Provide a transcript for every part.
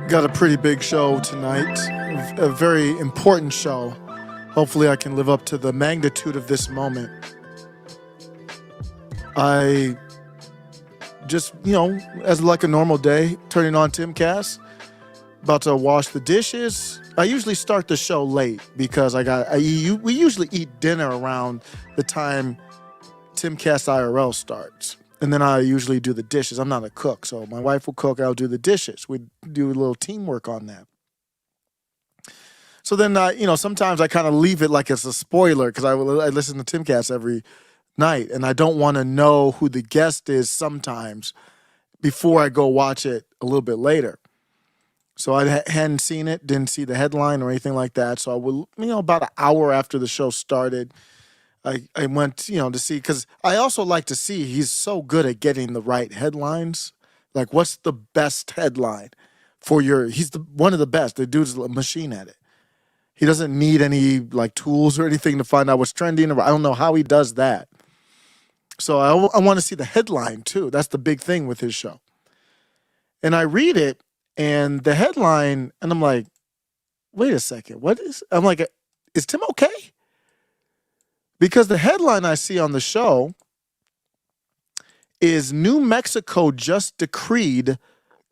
Got a pretty big show tonight, a very important show. Hopefully I can live up to the magnitude of this moment. I just, as like a normal day, turning on Timcast, about to wash the dishes. I usually start the show late because we usually eat dinner around the time Timcast IRL starts. And then I usually do the dishes. I'm not a cook, so my wife will cook, I'll do the dishes. We do a little teamwork on that. So then, sometimes I kind of leave it like it's a spoiler because I listen to Timcast every night, and I don't want to know who the guest is sometimes before I go watch it a little bit later. So I hadn't seen it, didn't see the headline or anything like that. So I will, about an hour after the show started, I went, to see, because I also like to see, he's so good at getting the right headlines. Like, what's the best headline for he's one of the best. The dude's a machine at it. He doesn't need any, tools or anything to find out what's trending. I don't know how he does that. So I want to see the headline, too. That's the big thing with his show. And I read it, and the headline, and I'm like, wait a second. I'm like, is Tim okay? Because the headline I see on the show is New Mexico just decreed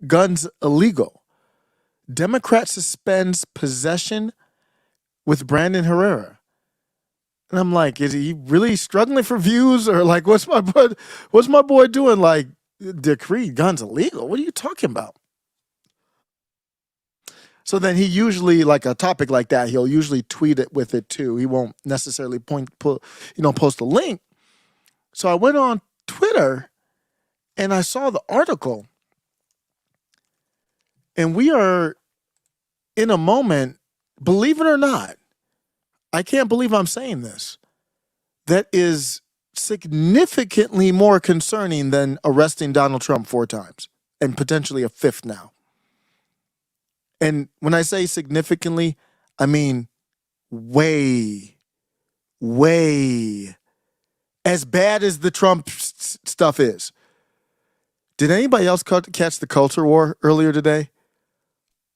guns illegal. Democrat suspends possession with Brandon Herrera. And I'm like, is he really struggling for views? Or what's my boy doing? Decreed guns illegal? What are you talking about? So then he usually, a topic like that, he'll usually tweet it with it too. He won't necessarily post a link. So I went on Twitter and I saw the article. And we are in a moment, believe it or not, I can't believe I'm saying this, that is significantly more concerning than arresting Donald Trump 4 times and potentially a 5th now. And when I say significantly, I mean way as bad as the Trump stuff is. Did anybody else catch the culture war earlier today?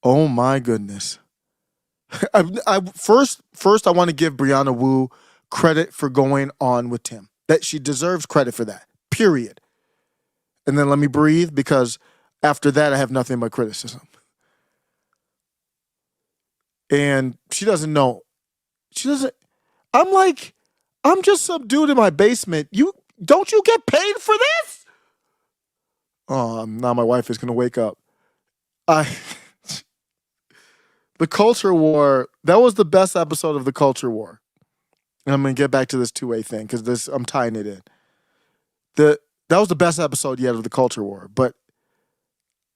Oh my goodness. First, I want to give Brianna Wu credit for going on with Tim. That she deserves credit for that, period. And then let me breathe, because after that, I have nothing but criticism. And she doesn't know. I'm just some dude in my basement. Don't you get paid for this? Oh, now my wife is going to wake up. The culture war, that was the best episode of the culture war. And I'm going to get back to this two-way thing because I'm tying it in. That was the best episode yet of the culture war. But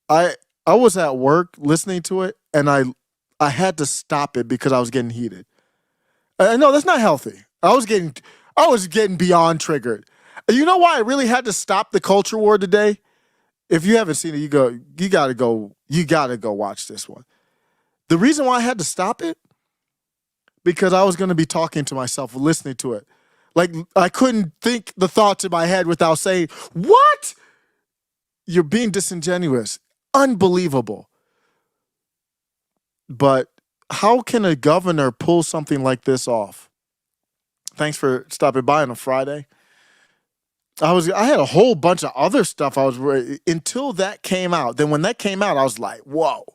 I was at work listening to it, and I had to stop it because I was getting heated. No, that's not healthy. I was getting beyond triggered. You know why I really had to stop the culture war today? If you haven't seen it, you gotta go watch this one. The reason why I had to stop it, because I was gonna be talking to myself, listening to it. I couldn't think the thoughts in my head without saying, what? You're being disingenuous. Unbelievable. But how can a governor pull something like this off? Thanks for stopping by on a Friday. I had a whole bunch of other stuff until that came out. Then when that came out, I was like, whoa.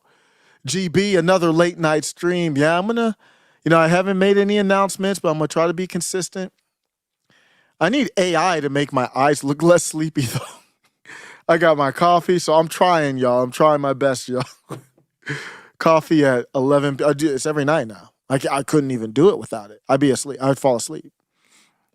GB, another late night stream. Yeah, I'm going to, I haven't made any announcements, but I'm going to try to be consistent. I need AI to make my eyes look less sleepy, though. I got my coffee, so I'm trying, y'all. I'm trying my best, y'all. Coffee at 11. It's every night now. I couldn't even do it without it. I'd be asleep. I'd fall asleep.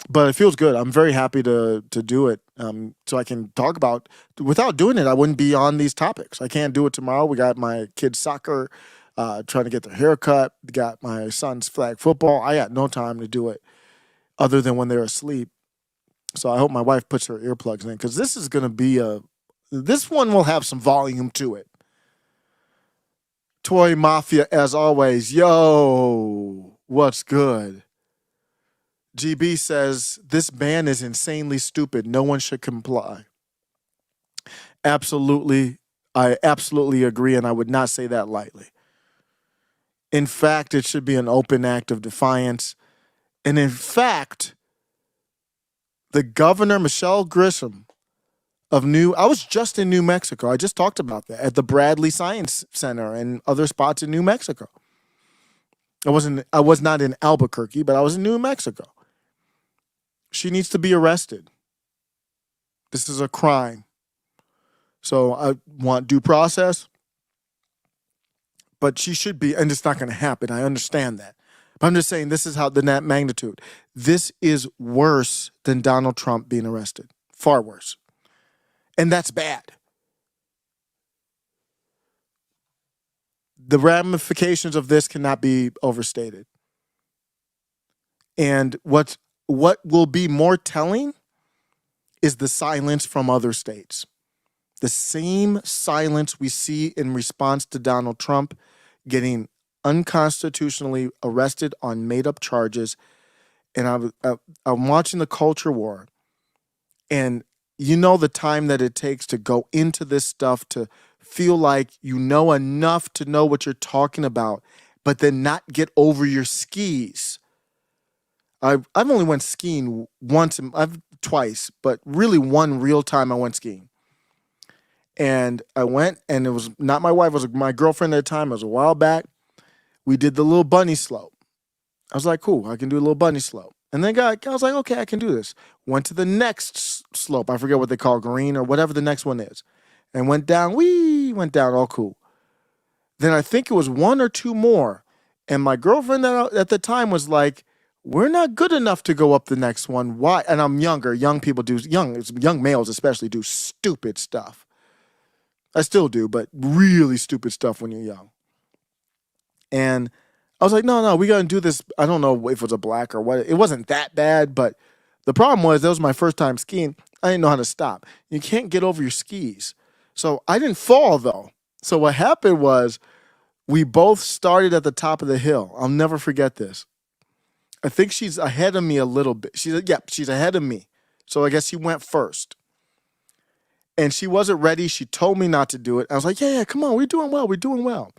But it feels good. I'm very happy to do it, so I can talk about. Without doing it, I wouldn't be on these topics. I can't do it tomorrow. We got my kids' soccer, trying to get their hair cut. Got my son's flag football. I got no time to do it other than when they're asleep. So I hope my wife puts her earplugs in, because this is going to be this one will have some volume to it. Toy Mafia, as always. Yo, what's good? GB says, this ban is insanely stupid. No one should comply. Absolutely. I absolutely agree, and I would not say that lightly. In fact, it should be an open act of defiance. And in fact, the governor, Michelle Grisham, I was just in New Mexico. I just talked about that at the Bradley Science Center and other spots in New Mexico. I was not in Albuquerque, but I was in New Mexico. She needs to be arrested. This is a crime. So I want due process, but she should be, and it's not going to happen. I understand that. But I'm just saying this is how the magnitude. This is worse than Donald Trump being arrested. Far worse. And that's bad. The ramifications of this cannot be overstated. And what will be more telling is the silence from other states. The same silence we see in response to Donald Trump getting unconstitutionally arrested on made-up charges. And I'm watching the culture war, and you know the time that it takes to go into this stuff, to feel like you know enough to know what you're talking about, but then not get over your skis. I've only went skiing once, twice, but really one real time I went skiing. And I went, and it was not my wife, it was my girlfriend at the time. It was a while back. We did the little bunny slope. I was like, cool, I can do a little bunny slope. And then I was like, okay, I can do this. Went to the next slope. I forget what they call, green or whatever the next one is. And went down, all cool. Then I think it was one or two more. And my girlfriend at the time was like, we're not good enough to go up the next one. Why? And I'm younger. Young people young males especially do stupid stuff. I still do, but really stupid stuff when you're young. And I was like, no, we got to do this. I don't know if it was a black or what. It wasn't that bad, but the problem was that was my first time skiing. I didn't know how to stop. You can't get over your skis. So I didn't fall, though. So what happened was we both started at the top of the hill. I'll never forget this. I think she's ahead of me a little bit. She's ahead of me. So I guess she went first. And she wasn't ready. She told me not to do it. I was like, yeah, come on. We're doing well.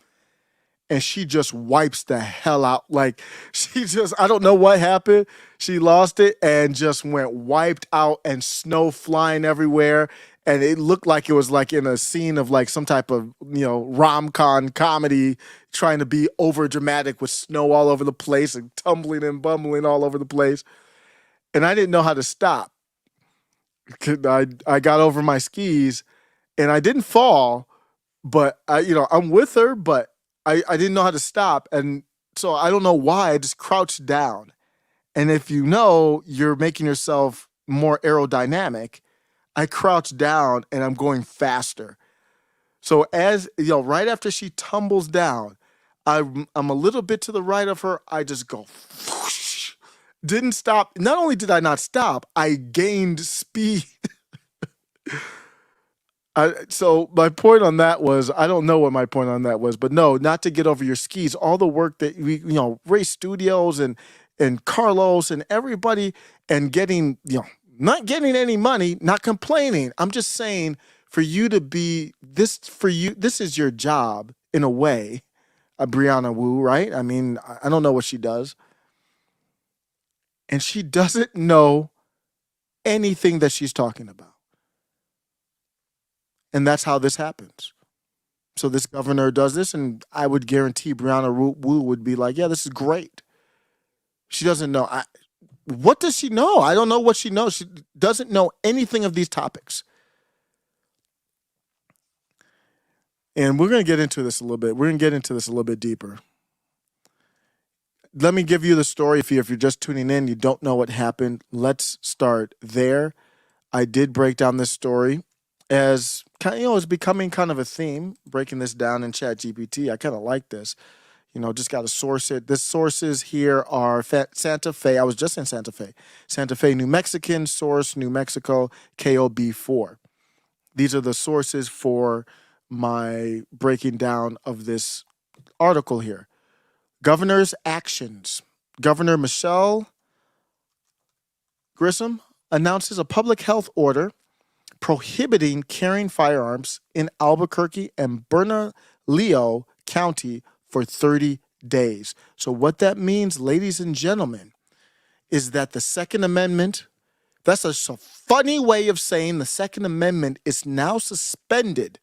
And she just wipes the hell out. Like, I don't know what happened. She lost it and just went wiped out, and snow flying everywhere. And it looked like it was like in a scene of like some type of, rom-com comedy, trying to be over dramatic with snow all over the place and tumbling and bumbling all over the place. And I didn't know how to stop. I got over my skis and I didn't fall, but I'm with her, but I didn't know how to stop. And so I don't know why I just crouched down. And if you're making yourself more aerodynamic, I crouched down and I'm going faster. So right after she tumbles down, I'm a little bit to the right of her. I just go whoosh. Didn't stop. Not only did I not stop, I gained speed. So my point on that was, I don't know what my point on that was, but no, not to get over your skis. All the work that we, Race Studios and Carlos and everybody, and getting, not getting any money, not complaining. I'm just saying, for you to be this, this is your job in a way. Brianna Wu, right? I mean, I don't know what she does. And she doesn't know anything that she's talking about. And that's how this happens. So this governor does this, and I would guarantee Brianna Wu would be like, yeah, this is great. She doesn't know. What does she know? I don't know what she knows. She doesn't know anything of these topics. And we're going to get into this a little bit. We're going to get into this a little bit deeper. Let me give you the story. If you're just tuning in, you don't know what happened. Let's start there. I did break down this story as it's becoming kind of a theme, breaking this down in ChatGPT. I kind of like this. Just got to source it. The sources here are Santa Fe. I was just in Santa Fe, New Mexican source, New Mexico, KOB4. These are the sources for my breaking down of this article here. Governor's actions. Governor Michelle Grisham announces a public health order prohibiting carrying firearms in Albuquerque and Bernalillo County for 30 days. So what that means, ladies and gentlemen, is that the Second Amendment, that's a funny way of saying the Second Amendment is now suspended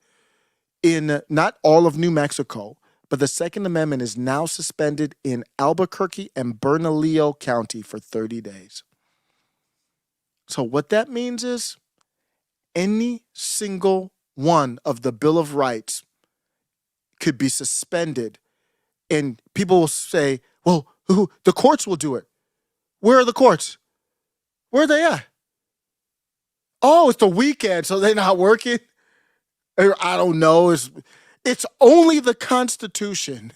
in not all of New Mexico, but the Second Amendment is now suspended in Albuquerque and Bernalillo County for 30 days. So what that means is any single one of the Bill of Rights could be suspended. And people will say, well, the courts will do it. Where are the courts? Where are they at? Oh, it's the weekend, so they're not working? I don't know. It's only the Constitution.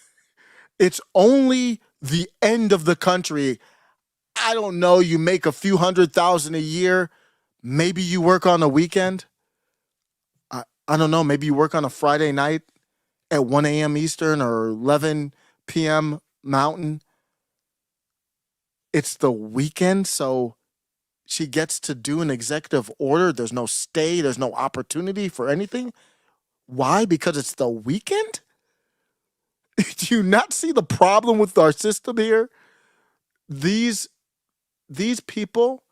It's only the end of the country. I don't know. You make a few $100,000 a year. Maybe you work on a weekend. I don't know. Maybe you work on a Friday night at 1 a.m. Eastern or 11 p.m. Mountain. It's the weekend, so she gets to do an executive order. There's no stay. There's no opportunity for anything. Why? Because it's the weekend? Do you not see the problem with our system here? These people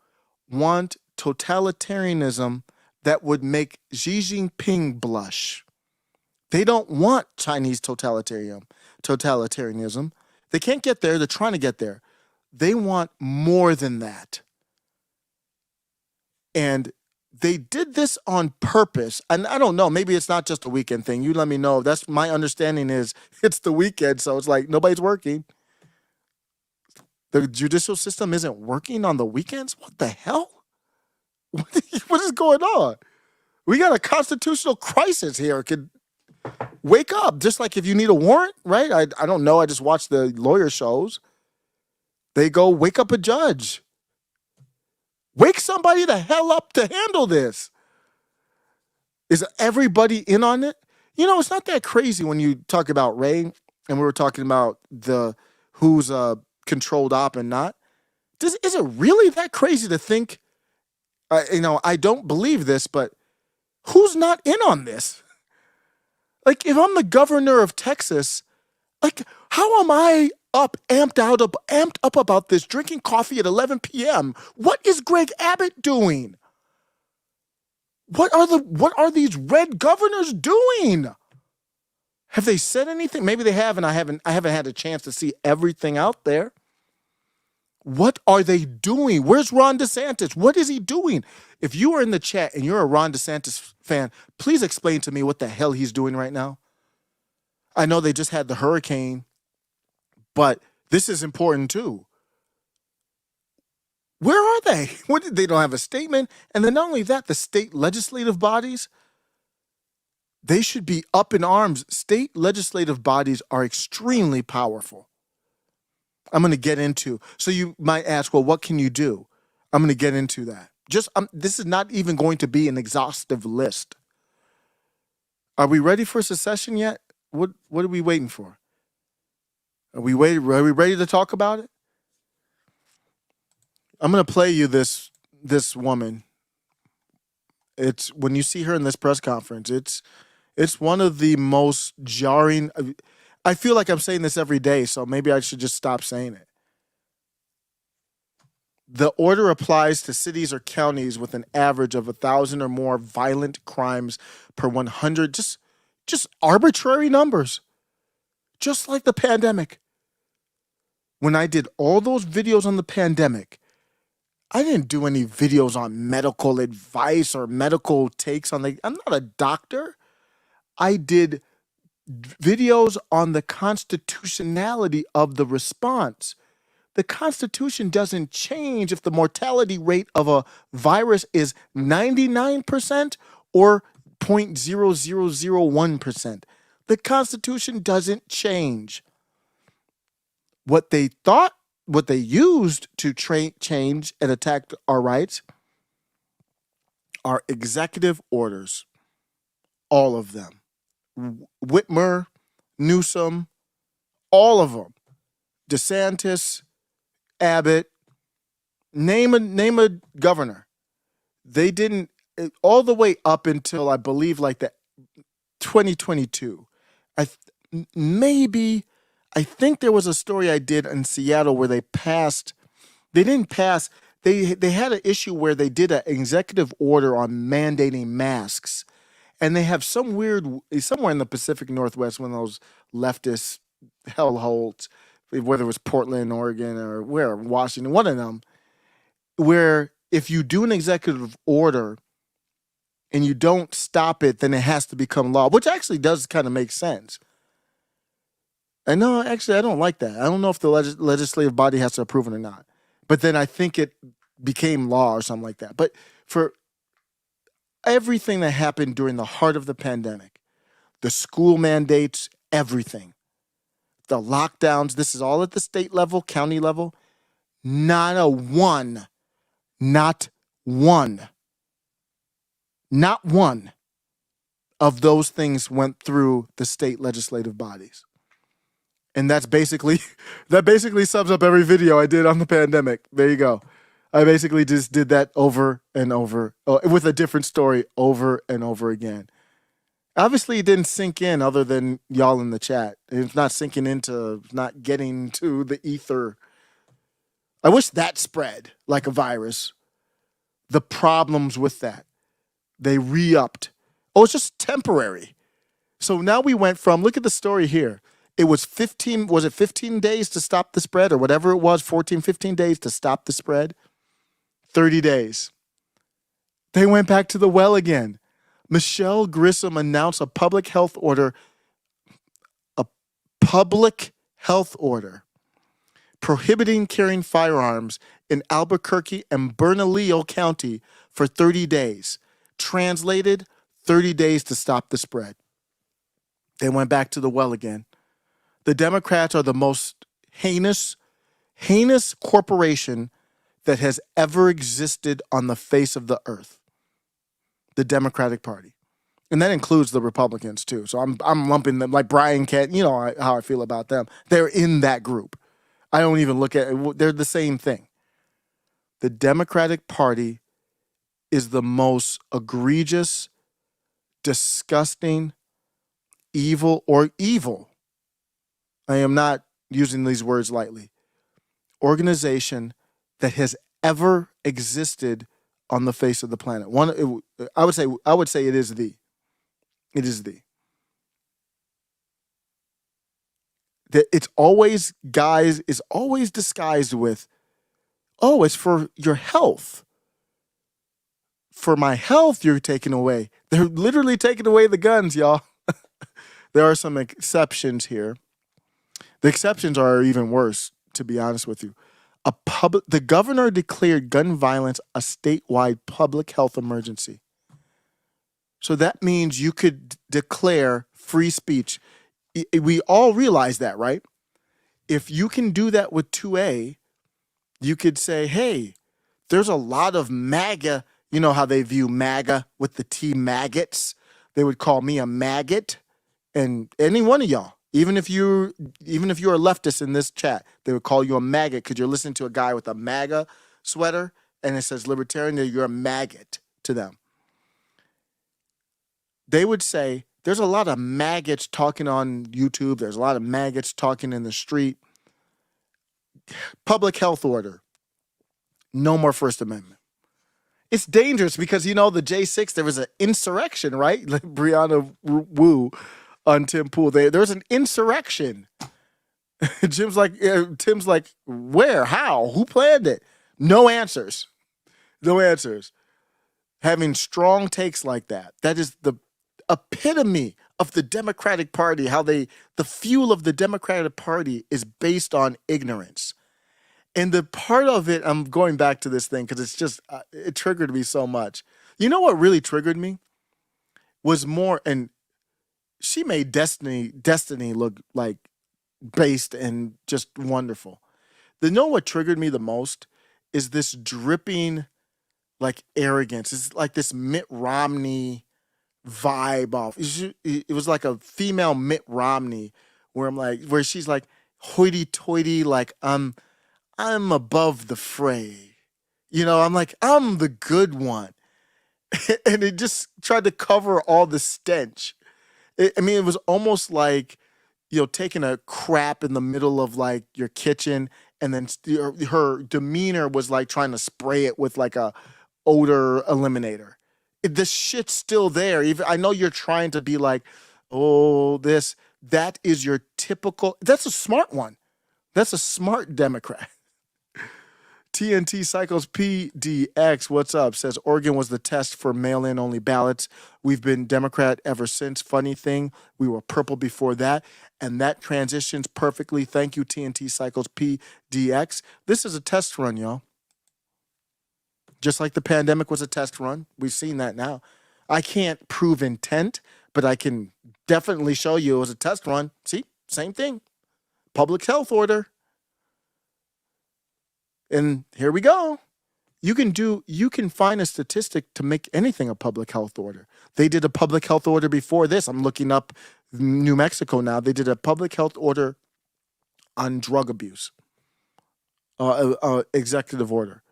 want totalitarianism that would make Xi Jinping blush. They don't want Chinese totalitarianism. They can't get there. They're trying to get there. They want more than that. And they did this on purpose. And I don't know, maybe it's not just a weekend thing. You let me know. That's my understanding is it's the weekend, so it's like nobody's working. The judicial system isn't working on the weekends? What the hell? What is going on? We got a constitutional crisis here. Could wake up. Just like if you need a warrant, right? I don't know. I just watch the lawyer shows. They go wake up a judge. Wake somebody the hell up to handle this. Is everybody in on it? You know, it's not that crazy when you talk about Ray, and we were talking about who's controlled op and not. Is it really that crazy to think? I don't believe this, but who's not in on this? Like, if I'm the governor of Texas, like, how am I amped up about this, drinking coffee at 11 p.m.? What is Greg Abbott doing? What are these red governors doing? Have they said anything? Maybe they have, and I haven't had a chance to see everything out there. What are they doing? Where's Ron DeSantis? What is he doing? If you are in the chat and you're a Ron DeSantis fan, please explain to me what the hell he's doing right now. I know they just had the hurricane, but this is important too. Where are they? They don't have a statement. And then not only that, the state legislative bodies, they should be up in arms. State legislative bodies are extremely powerful. I'm going to get into. So you might ask, well, what can you do? I'm going to get into that. This is not even going to be an exhaustive list. Are we ready for secession yet? What are we waiting for? Are we ready to talk about it? I'm going to play you this woman. It's when you see her in this press conference, it's one of the most jarring. I feel like I'm saying this every day, so maybe I should just stop saying it. The order applies to cities or counties with an average of 1,000 or more violent crimes per 100, just arbitrary numbers, just like the pandemic. When I did all those videos on the pandemic, I didn't do any videos on medical advice or medical takes on I'm not a doctor. I did videos on the constitutionality of the response. The Constitution doesn't change if the mortality rate of a virus is 99% or 0.0001%. The Constitution doesn't change. What they used to change and attack our rights are executive orders. All of them. Whitmer, Newsom, all of them. DeSantis, Abbott, name a governor. They didn't all the way up until I believe like the 2022. I maybe I think there was a story I did in Seattle where they passed. They didn't pass. They had an issue where they did an executive order on mandating masks, and they have some weird somewhere in the Pacific Northwest, one of those leftist hellholes, whether it was Portland, Oregon, or where Washington, one of them, where if you do an executive order and you don't stop it, then it has to become law, which actually does kind of make sense. And no, actually, I don't like that. I don't know if the legislative body has to approve it or not. But then I think it became law or something like that. But for everything that happened during the heart of the pandemic, the school mandates, everything, the lockdowns, this is all at the state level, county level, not one of those things went through the state legislative bodies. And that basically sums up every video I did on the pandemic. There you go. I basically just did that over and over with a different story over and over again. Obviously, it didn't sink in other than y'all in the chat. It's not sinking into, not getting to the ether. I wish that spread like a virus. The problems with that. They re-upped. Oh, it's just temporary. So now we went from, look at the story here. It was 15 days to stop the spread or whatever it was, 14, 15 days to stop the spread? 30 days. They went back to the well again. Michelle Grisham announced a public health order prohibiting carrying firearms in Albuquerque and Bernalillo County for 30 days. Translated, 30 days to stop the spread. They went back to the well again. The Democrats are the most heinous corporation that has ever existed on the face of the earth. The Democratic Party. And that includes the Republicans too. So I'm lumping them like Brian Kent, you know how I feel about them. They're in that group. I don't even look at it. They're the same thing. The Democratic Party is the most egregious, disgusting, evil. I am not using these words lightly. Organization that has ever existed on the face of the planet. I would say it is the. It is the. It's always, guys, is always disguised with, oh, it's for your health. For my health, you're taking away. They're literally taking away the guns, y'all. There are some exceptions here. The exceptions are even worse, to be honest with you. The governor declared gun violence a statewide public health emergency. So that means you could declare free speech. We all realize that, right? If you can do that with 2A, you could say, hey, there's a lot of MAGA. You know how they view MAGA with the T, maggots. They would call me a maggot. And any one of y'all, even if you're a leftist in this chat, they would call you a maggot because you're listening to a guy with a MAGA sweater and it says libertarian, you're a maggot to them. They would say, there's a lot of maggots talking on YouTube. There's a lot of maggots talking in the street. Public health order. No more First Amendment. It's dangerous because, the J6, there was an insurrection, right? Like Brianna Wu on Tim Pool. There was an insurrection. Tim's like, where? How? Who planned it? No answers. No answers. Having strong takes like that. That is the epitome of the Democratic Party, how the fuel of the Democratic Party is based on ignorance. And the part of it, I'm going back to this thing because it's just, it triggered me so much. You know what really triggered me? Was more, and she made Destiny look like based and just wonderful. You know what triggered me the most is this dripping like arrogance. It's like this Mitt Romney vibe off. It was like a female Mitt Romney where she's like hoity-toity, like I'm above the fray. I'm like, I'm the good one. and it just tried to cover all the stench. I mean, it was almost like, taking a crap in the middle of like your kitchen, and then her demeanor was like trying to spray it with like a odor eliminator. The shit's still there. Even I know you're trying to be like, oh, that is your typical. That's a smart one. That's a smart Democrat. TNT Cycles PDX, what's up? Says Oregon was the test for mail-in only ballots. We've been Democrat ever since. Funny thing, we were purple before that, and that transitions perfectly. Thank you, TNT Cycles PDX. This is a test run, y'all. Just like the pandemic was a test run. We've seen that now. I can't prove intent, but I can definitely show you it was a test run. See, same thing. Public health order. And here we go. You can find a statistic to make anything a public health order. They did a public health order before this. I'm looking up New Mexico now. They did a public health order on drug abuse. Executive order.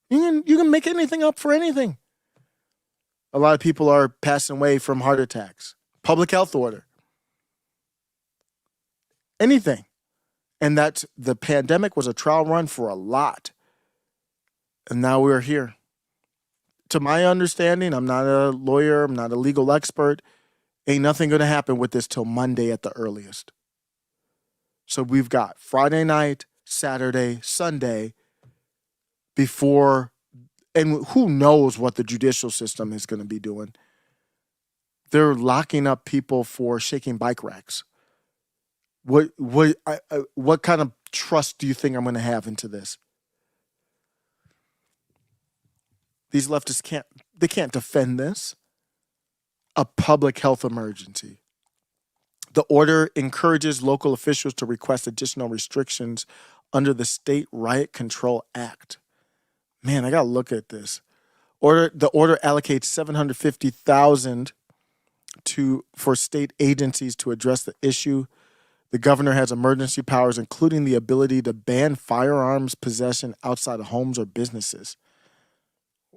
You can make anything up for anything. A lot of people are passing away from heart attacks. Public health order. Anything. And that's the pandemic was a trial run for a lot. And now we're here. To my understanding, I'm not a lawyer, I'm not a legal expert. Ain't nothing going to happen with this till Monday at the earliest. So we've got Friday night, Saturday, Sunday before, and who knows what the judicial system is going to be doing. They're locking up people for shaking bike racks. What kind of trust do you think I'm going to have into this? These leftists can't defend this. A public health emergency. The order encourages local officials to request additional restrictions under the State Riot Control Act. Man, I got to look at this. The order allocates $750,000 for state agencies to address the issue. The governor has emergency powers, including the ability to ban firearms possession outside of homes or businesses.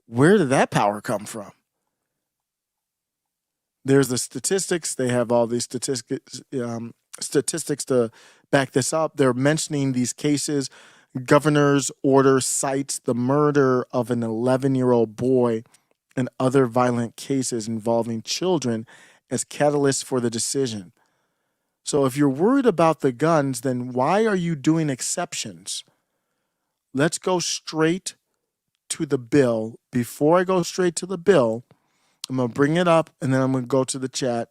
Where did that power come from? There's the statistics. They have all these statistics to back this up. They're mentioning these cases. Governor's order cites the murder of an 11-year-old boy and other violent cases involving children as catalysts for the decision. So if you're worried about the guns, then why are you doing exceptions? Let's go straight to the bill. Before I go straight to the bill, I'm going to bring it up, and then I'm going to go to the chat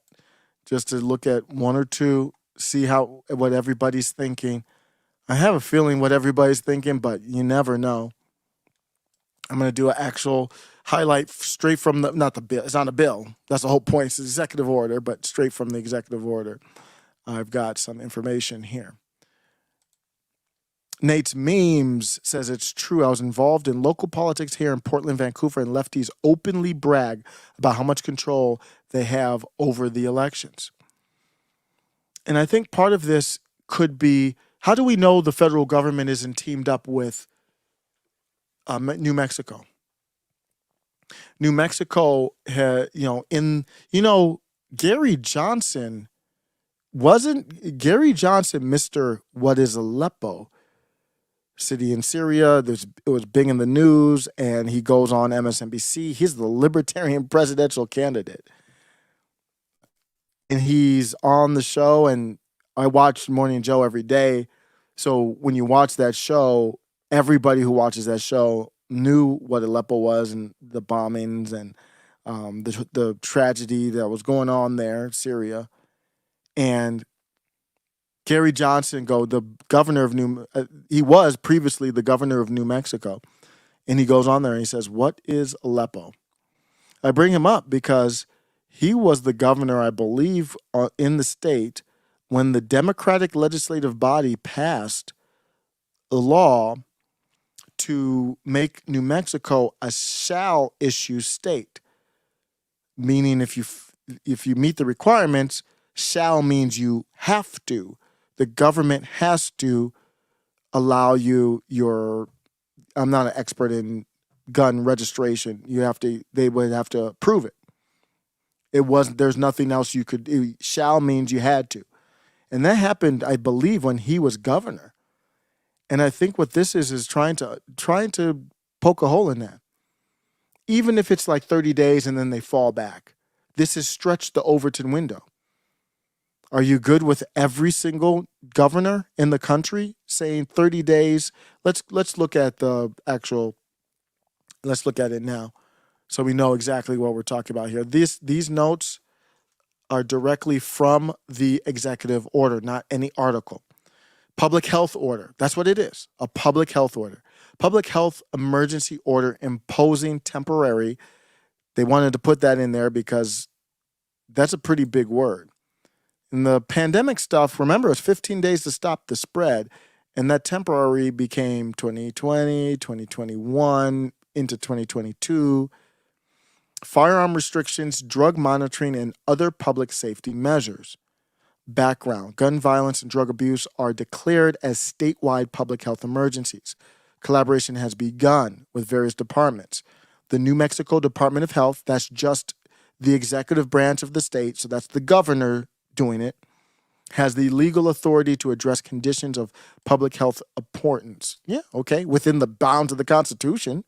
just to look at one or two, see what everybody's thinking. I have a feeling what everybody's thinking, but you never know. I'm going to do an actual highlight straight from not the bill. It's not a bill. That's the whole point. It's an executive order, but straight from the executive order. I've got some information here. Nate's Memes says it's true. I was involved in local politics here in Portland, Vancouver, and lefties openly brag about how much control they have over the elections. And I think part of this could be, how do we know the federal government isn't teamed up with New Mexico? New Mexico, Gary Johnson wasn't Gary Johnson, Mr. What is Aleppo? City in Syria. It was big in the news, and he goes on MSNBC. He's the libertarian presidential candidate. And he's on the show, and I watch Morning Joe every day. So when you watch that show, everybody who watches that show knew what Aleppo was and the bombings and the tragedy that was going on there, Syria. And Gary Johnson, the governor of he was previously the governor of New Mexico. And he goes on there and he says, what is Aleppo? I bring him up because he was the governor, I believe, in the state when the Democratic legislative body passed a law to make New Mexico a shall issue state, meaning if you meet the requirements, shall means you have to. The government has to allow you I'm not an expert in gun registration. They would have to prove it. There's nothing else you could do. Shall means you had to. And that happened, I believe, when he was governor. And I think what this is trying to poke a hole in that. Even if it's like 30 days and then they fall back. This has stretched the Overton window. Are you good with every single governor in the country saying 30 days? Let's look at let's look at it now so we know exactly what we're talking about here. These notes are directly from the executive order, not any article. Public health order. That's what it is. A public health order. Public health emergency order imposing temporary. They wanted to put that in there because that's a pretty big word. And the pandemic stuff, remember, it was 15 days to stop the spread. And that temporary became 2020, 2021, into 2022. Firearm restrictions, drug monitoring, and other public safety measures. Background: gun violence and drug abuse are declared as statewide public health emergencies. Collaboration has begun with various departments. The New Mexico Department of Health, that's just the executive branch of the state, so that's the governor doing it, has the legal authority to address conditions of public health importance. Yeah, okay, within the bounds of the Constitution.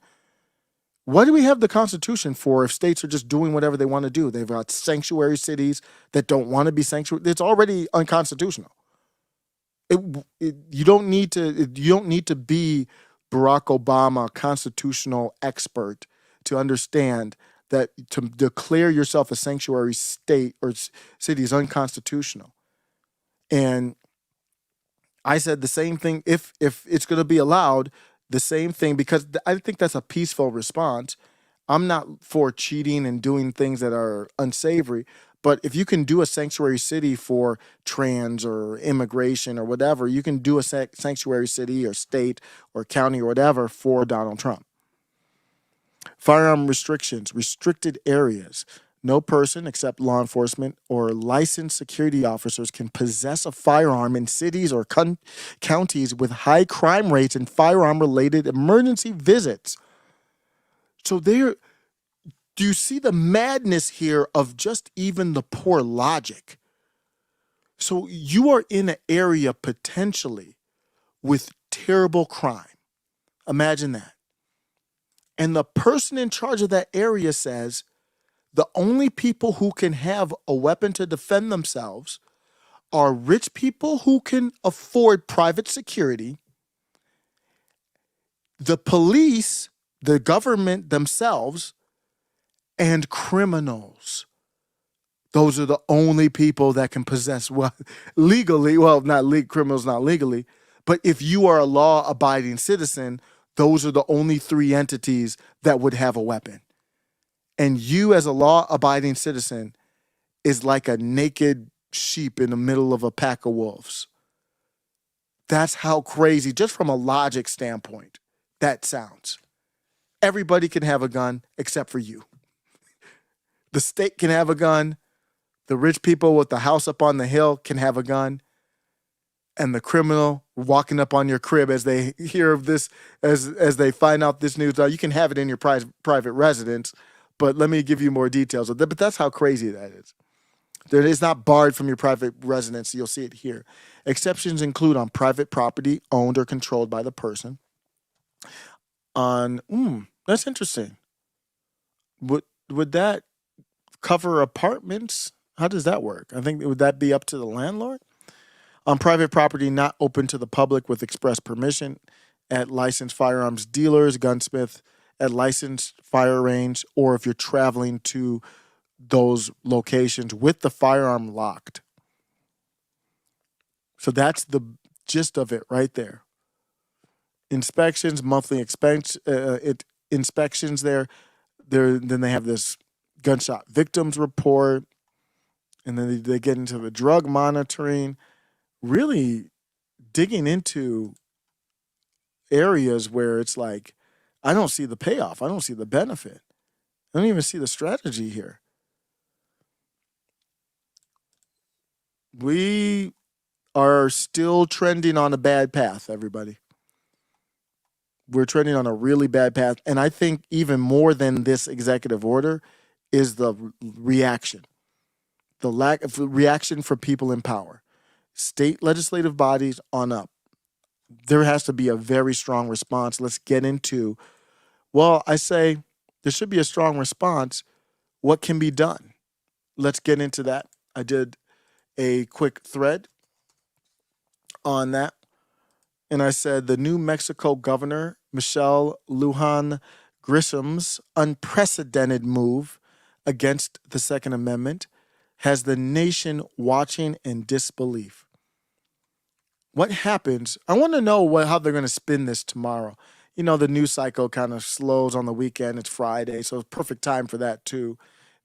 What do we have the Constitution for if states are just doing whatever they want to do? They've got sanctuary cities that don't want to be sanctuary. It's already unconstitutional. You don't need to be Barack Obama, constitutional expert, to understand that to declare yourself a sanctuary state or city is unconstitutional. And I said the same thing. If it's going to be allowed, the same thing, because I think that's a peaceful response. I'm not for cheating and doing things that are unsavory, but if you can do a sanctuary city for trans or immigration or whatever, you can do a sanctuary city or state or county or whatever for Donald Trump. Firearm restrictions, restricted areas. No person except law enforcement or licensed security officers can possess a firearm in cities or counties with high crime rates and firearm-related emergency visits. So do you see the madness here of just even the poor logic? So you are in an area potentially with terrible crime. Imagine that. And the person in charge of that area says the only people who can have a weapon to defend themselves are rich people who can afford private security, the police, the government themselves, and criminals. Those are the only people that can possess legally. Well, criminals, not legally. But if you are a law-abiding citizen, those are the only three entities that would have a weapon. And you, as a law-abiding citizen, is like a naked sheep in the middle of a pack of wolves. That's how crazy, just from a logic standpoint, that sounds. Everybody can have a gun except for you. The state can have a gun. The rich people with the house up on the hill can have a gun. And the criminal walking up on your crib as they hear of this, as they find out this news, you can have it in your private residence, but let me give you more details. But that's how crazy that is. That is not barred from your private residence. You'll see it here. Exceptions include on private property owned or controlled by the person. That's interesting. Would that cover apartments? How does that work? I think, would that be up to the landlord? On private property not open to the public with express permission, at licensed firearms dealers, gunsmith, at licensed fire range, or if you're traveling to those locations with the firearm locked. So that's the gist of it right there. Inspections, monthly inspections there. Then they have this gunshot victims report, and then they get into the drug monitoring, really digging into areas where it's like, I don't see the payoff. I don't see the benefit. I don't even see the strategy here. We are still trending on a bad path, everybody. We're treading on a really bad path. And I think even more than this executive order is the reaction, the lack of reaction for people in power, state legislative bodies on up. There has to be a very strong response. Let's get into, well, I say there should be a strong response. What can be done? Let's get into that. I did a quick thread on that. And I said the New Mexico governor, Lujan Grisham's unprecedented move against the Second Amendment has the nation watching in disbelief. What happens? I want to know how they're going to spin this tomorrow. You know, the news cycle kind of slows on the weekend. It's Friday, so it's perfect time for that too.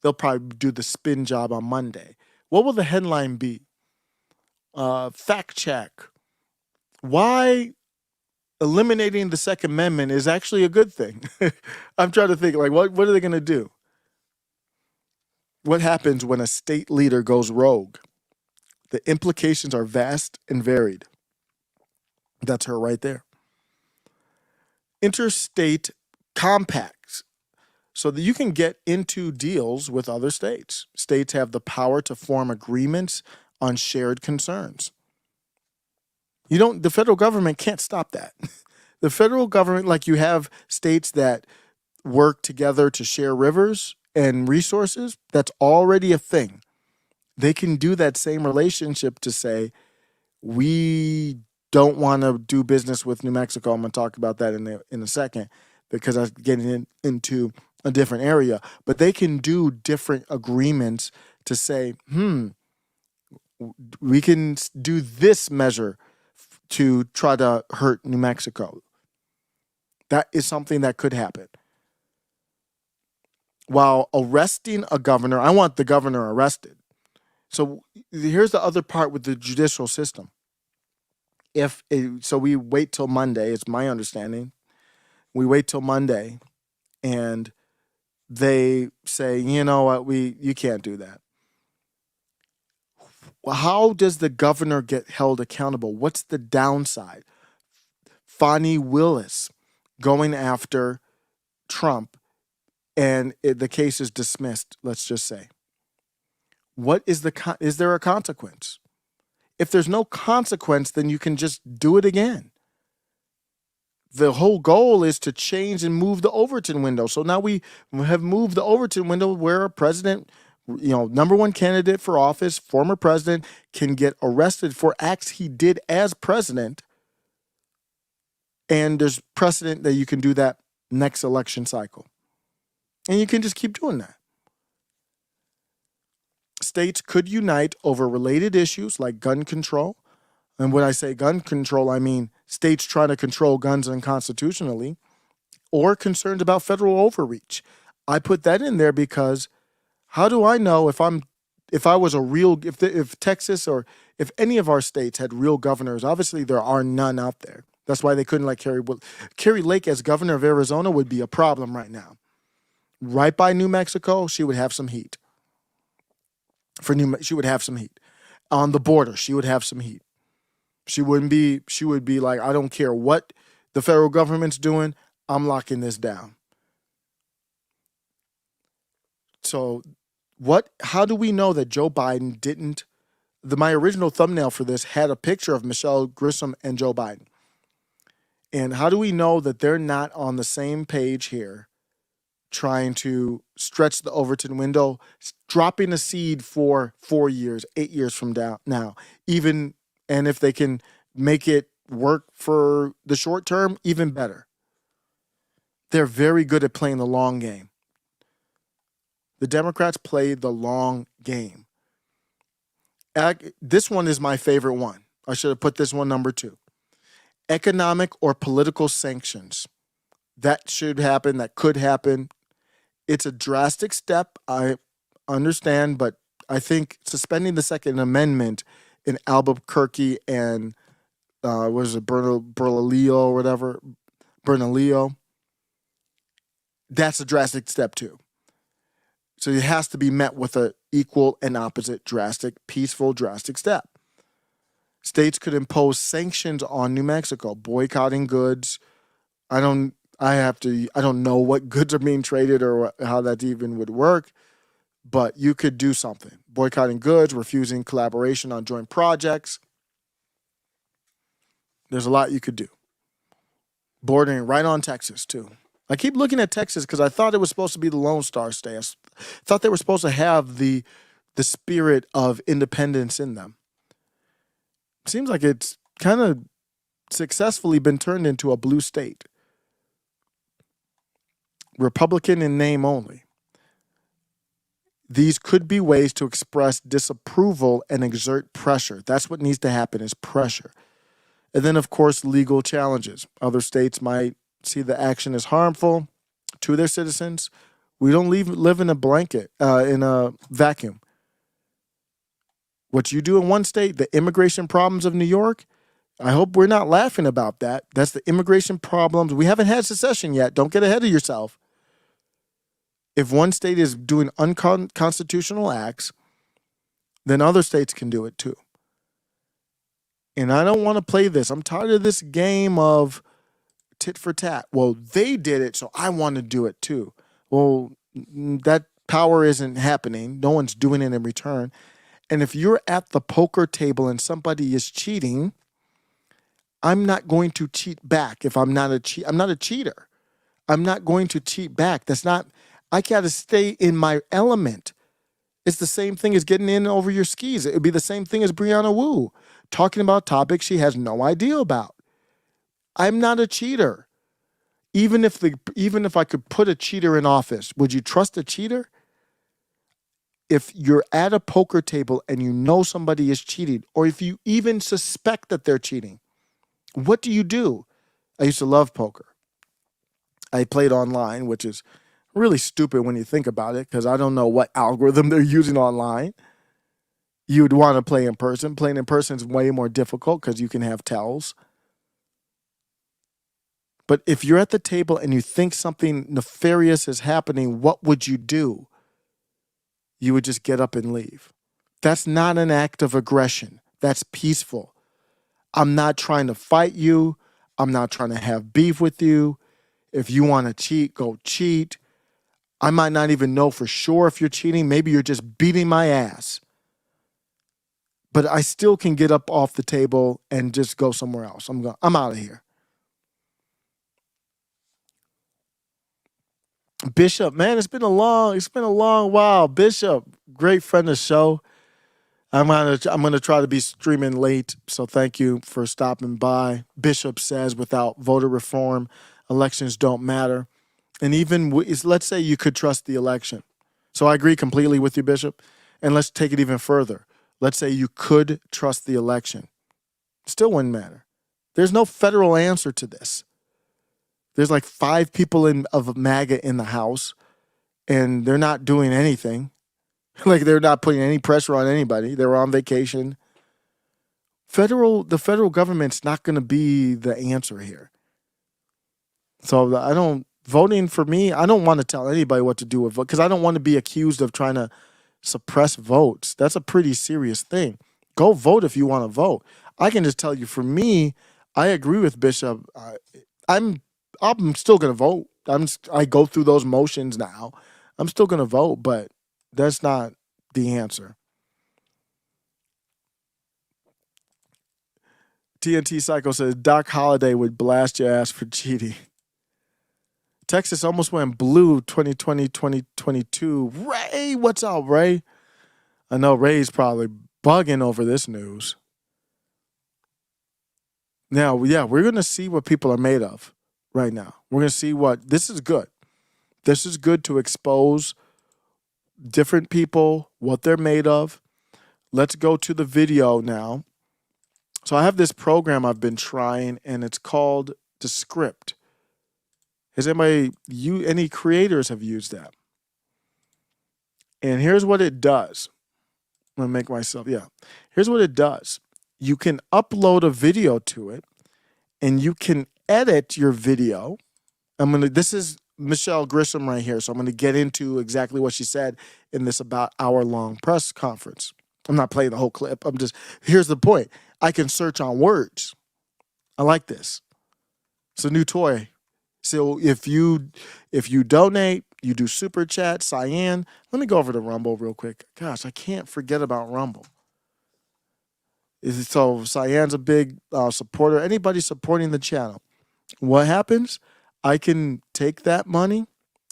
They'll probably do the spin job on Monday. What will the headline be? Fact check. Why eliminating the Second Amendment is actually a good thing. I'm trying to think, like, what are they going to do? What happens when a state leader goes rogue? The implications are vast and varied. That's her right there. Interstate compacts, so that you can get into deals with other states. States have the power to form agreements on shared concerns. The federal government can't stop that. The federal government, like you have states that work together to share rivers and resources, that's already a thing. They can do that same relationship to say, we don't want to do business with New Mexico. I'm going to talk about that in a second because I'm getting into a different area. But they can do different agreements to say, we can do this measure to try to hurt New Mexico. That is something that could happen. While arresting a governor, I want the governor arrested. So here's the other part with the judicial system. So we wait till Monday, it's my understanding. We wait till Monday and they say, you know what, you can't do that. Well, how does the governor get held accountable? What's the downside? Fani Willis going after Trump and the case is dismissed, let's just say. Is there a consequence? If there's no consequence, then you can just do it again. The whole goal is to change and move the Overton window. So now we have moved the Overton window where a president, number one candidate for office, former president, can get arrested for acts he did as president. And there's precedent that you can do that next election cycle. And you can just keep doing that. States could unite over related issues like gun control. And when I say gun control, I mean states trying to control guns unconstitutionally or concerns about federal overreach. I put that in there because how do I know if Texas or if any of our states had real governors? Obviously, there are none out there. That's why they couldn't let Carrie Lake as governor of Arizona would be a problem right now. Right by New Mexico, she would have some heat. She would have some heat. On the border, she would have some heat. She would be like, I don't care what the federal government's doing, I'm locking this down. So how do we know that Joe Biden didn't, my original thumbnail for this had a picture of Michelle Grisham and Joe Biden. And how do we know that they're not on the same page here, trying to stretch the Overton window, dropping a seed for 4 years, 8 years from now, even, and if they can make it work for the short term, even better. They're very good at playing the long game. The Democrats play the long game. This one is my favorite one. I should have put this one number 2. Economic or political sanctions. That should happen. That could happen. It's a drastic step, I understand, but I think suspending the Second Amendment in Albuquerque and Bernalillo or whatever, Bernalillo, that's a drastic step too. So it has to be met with an equal and opposite peaceful, drastic step. States could impose sanctions on New Mexico, boycotting goods. I don't know what goods are being traded or how that even would work, but you could do something. Boycotting goods, refusing collaboration on joint projects. There's a lot you could do. Bordering right on Texas, too. I keep looking at Texas because I thought it was supposed to be the Lone Star State. I thought they were supposed to have the spirit of independence in them. Seems like it's kind of successfully been turned into a blue state. Republican in name only. These could be ways to express disapproval and exert pressure. That's what needs to happen, is pressure. And then, of course, legal challenges. Other states might see the action as harmful to their citizens. We don't live in a vacuum. What you do in one state, the immigration problems of New York, I hope we're not laughing about that. That's the immigration problems. We haven't had secession yet. Don't get ahead of yourself. If one state is doing unconstitutional acts, then other states can do it too. And I don't want to play this. I'm tired of this game of tit for tat. Well, they did it, so I want to do it too. Well, that power isn't happening. No one's doing it in return. And if you're at the poker table and somebody is cheating, I'm not going to cheat back. If I'm not a cheater. I'm not going to cheat back. I got to stay in my element. It's the same thing as getting in over your skis. It would be the same thing as Brianna Wu talking about topics she has no idea about. I'm not a cheater. Even if I could put a cheater in office, would you trust a cheater? If you're at a poker table and you know somebody is cheating, or if you even suspect that they're cheating, what do? I used to love poker. I played online, which is really stupid when you think about it, because I don't know what algorithm they're using online. You'd want to play in person. Playing in person is way more difficult because you can have tells. But if you're at the table and you think something nefarious is happening, what would you do? You would just get up and leave. That's not an act of aggression. That's peaceful. I'm not trying to fight you. I'm not trying to have beef with you. If you want to cheat, go cheat. I might not even know for sure if you're cheating. Maybe you're just beating my ass. But I still can get up off the table and just go somewhere else. I'm out of here. Bishop, man, it's been a long while. Bishop, great friend of the show. I'm gonna try to be streaming late, so thank you for stopping by. Bishop says without voter reform, elections don't matter. And even let's say you could trust the election. So I agree completely with you, Bishop. And let's take it even further. Let's say you could trust the election. Still wouldn't matter. There's no federal answer to this. There's like 5 people of MAGA in the House, and they're not doing anything. Like they're not putting any pressure on anybody. They're on vacation. The federal government's not going to be the answer here. So voting for me, I don't want to tell anybody what to do with vote because I don't want to be accused of trying to suppress votes. That's a pretty serious thing. Go vote if you want to vote. I can just tell you, for me, I agree with Bishop. I'm still going to vote. I go through those motions now. I'm still going to vote, but that's not the answer. TNT Psycho says Doc Holliday would blast your ass for cheating. Texas almost went blue 2020, 2022. Ray, what's up, Ray? I know Ray's probably bugging over this news. Now, yeah, we're going to see what people are made of right now. We're going to see this is good. This is good to expose different people, what they're made of. Let's go to the video now. So I have this program I've been trying, and it's called Descript. Has any creators have used that? And here's what it does. I'm going to make Here's what it does. You can upload a video to it, and you can edit your video. This is Michelle Grisham right here, so I'm going to get into exactly what she said in this about hour-long press conference. I'm not playing the whole clip. Here's the point. I can search on words. I like this. It's a new toy So if you donate, you do super chat, Cyan. Let me go over to Rumble real quick. Gosh, I can't forget about Rumble. So Cyan's a big supporter. Anybody supporting the channel, what happens? I can take that money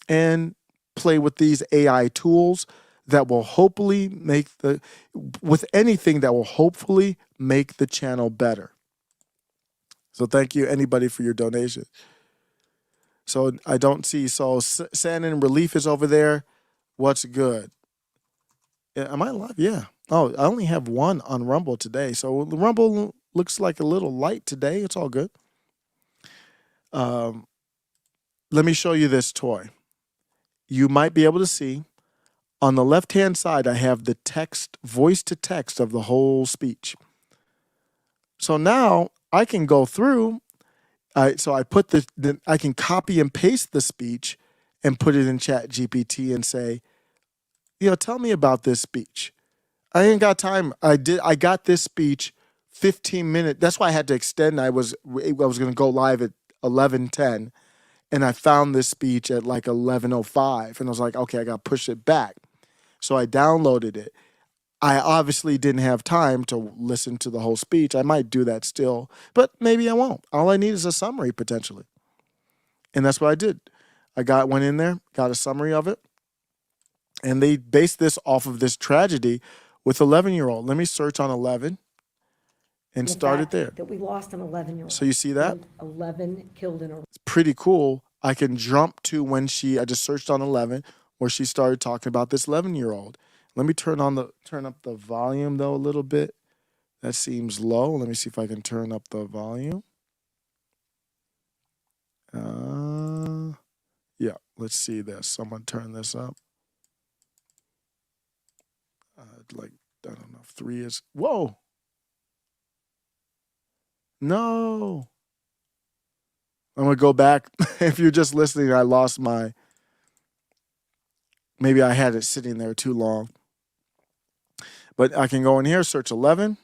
and play with these AI tools that will hopefully with anything that will hopefully make the channel better. So thank you, anybody, for your donation. So I don't see. So Sand and Relief is over there. What's good? Yeah, am I live? Yeah. Oh, I only have one on Rumble today. So the Rumble looks like a little light today. It's all good. Let me show you this toy. You might be able to see on the left-hand side, I have the text, voice to text of the whole speech. So now I can go through. So I put I can copy and paste the speech and put it in Chat GPT and say, tell me about this speech. I ain't got time. I got this speech 15 minutes. That's why I had to extend. I was going to go live at 11:10, and I found this speech at like 11:05, and I was like, okay, I got to push it back. So I downloaded it. I obviously didn't have time to listen to the whole speech. I might do that still, but maybe I won't. All I need is a summary potentially. And that's what I did. Went in there, got a summary of it. And they based this off of this tragedy with 11-year-old. Let me search on 11 and start it there. That we lost an 11-year-old. So you see that? 11 killed in a... It's pretty cool. I can jump to when I just searched on 11 where she started talking about this 11-year-old. Let me turn up the volume though a little bit. That seems low. Let me see if I can turn up the volume. Yeah, let's see this. Someone turn this up. I don't know if 3 is. Whoa. No. I'm going to go back. If you're just listening, I lost maybe I had it sitting there too long. But I can go in here, search 11.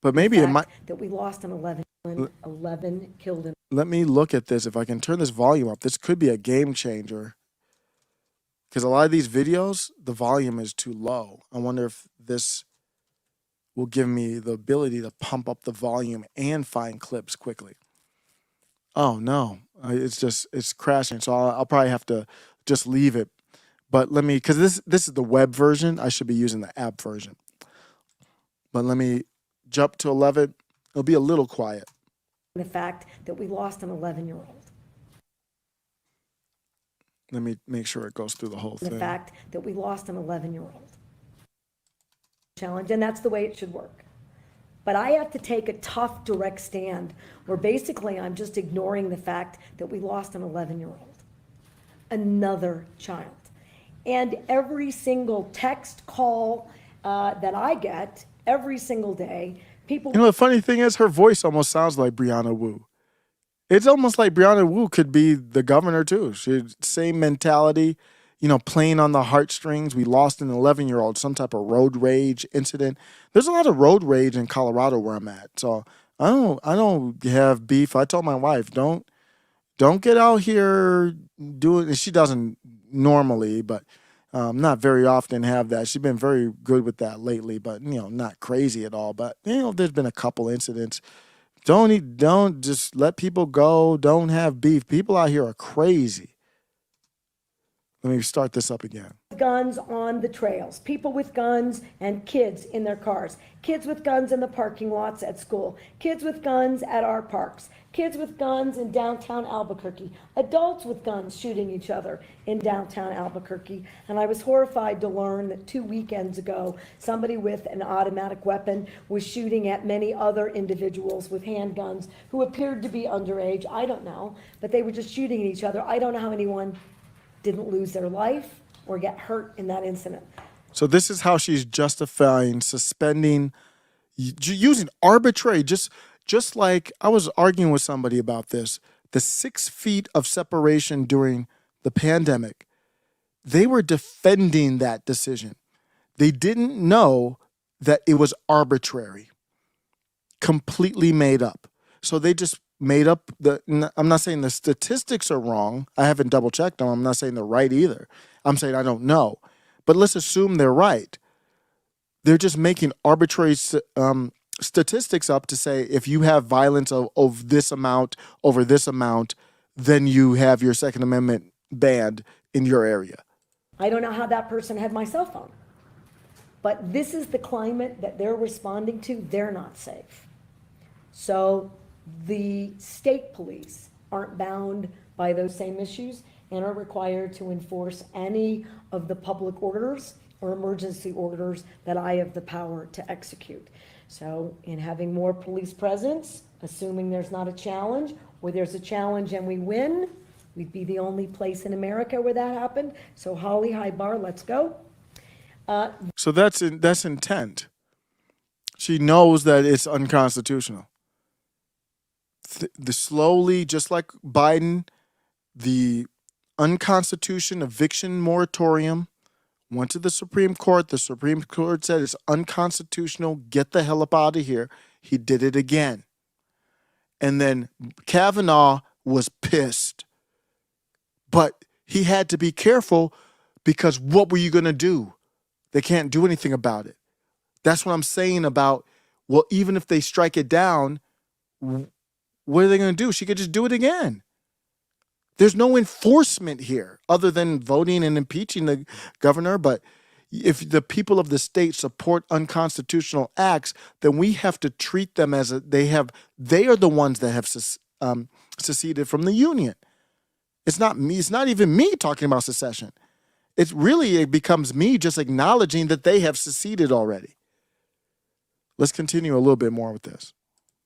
But maybe it might. That we lost an 11 killed in. Let me look at this. If I can turn this volume up, this could be a game changer. Because a lot of these videos, the volume is too low. I wonder if this will give me the ability to pump up the volume and find clips quickly. Oh, no. It's crashing. So I'll probably have to just leave it. But because this is the web version. I should be using the app version. But let me jump to 11. It'll be a little quiet. The fact that we lost an 11-year-old. Let me make sure it goes through the whole thing. The fact that we lost an 11-year-old. Challenge, and that's the way it should work. But I have to take a tough, direct stand where basically I'm just ignoring the fact that we lost an 11-year-old. Another child. And every single text call that I get every single day, people... The funny thing is her voice almost sounds like Brianna Wu. It's almost like Brianna Wu could be the governor too. Same mentality, playing on the heartstrings. We lost an 11-year-old, some type of road rage incident. There's a lot of road rage in Colorado where I'm at. So I don't have beef. I told my wife, don't get out here doing, and she doesn't normally, but not very often have that. She's been very good with that lately, but not crazy at all. But there's been a couple incidents. Don't just let people go. Don't have beef. People out here are crazy. Let me start this up again. Guns on the trails, people with guns and kids in their cars, kids with guns in the parking lots at school, kids with guns at our parks, kids with guns in downtown Albuquerque, adults with guns shooting each other in downtown Albuquerque. And I was horrified to learn that 2 weekends ago, somebody with an automatic weapon was shooting at many other individuals with handguns who appeared to be underage. I don't know, but they were just shooting at each other. I don't know how anyone didn't lose their life or get hurt in that incident. So this is how she's justifying suspending, using arbitrary, just like I was arguing with somebody about this, the 6 feet of separation during the pandemic. They were defending that decision. They didn't know that it was arbitrary, completely made up. So they just made up I'm not saying the statistics are wrong. I haven't double checked them. I'm not saying they're right either. I'm saying I don't know. But let's assume they're right. They're just making arbitrary statistics up to say if you have violence of this amount over this amount, then you have your Second Amendment banned in your area. I don't know how that person had my cell phone. But this is the climate that they're responding to. They're not safe. So the state police aren't bound by those same issues and are required to enforce any of the public orders or emergency orders that I have the power to execute. So in having more police presence, assuming there's not a challenge, or there's a challenge and we win, we'd be the only place in America where that happened. So Holly, high bar, let's go. So that's intent. She knows that it's unconstitutional. The slowly, just like Biden, the unconstitutional eviction moratorium went to the Supreme Court. The Supreme Court said it's unconstitutional. Get the hell up out of here. He did it again. And then Kavanaugh was pissed. But he had to be careful because what were you going to do? They can't do anything about it. That's what I'm saying about, well, even if they strike it down, what are they going to do? She could just do it again. There's no enforcement here other than voting and impeaching the governor. But if the people of the state support unconstitutional acts, then we have to treat them as they are the ones that have seceded from the union. It's not me. It's not even me talking about secession. It becomes me just acknowledging that they have seceded already. Let's continue a little bit more with this.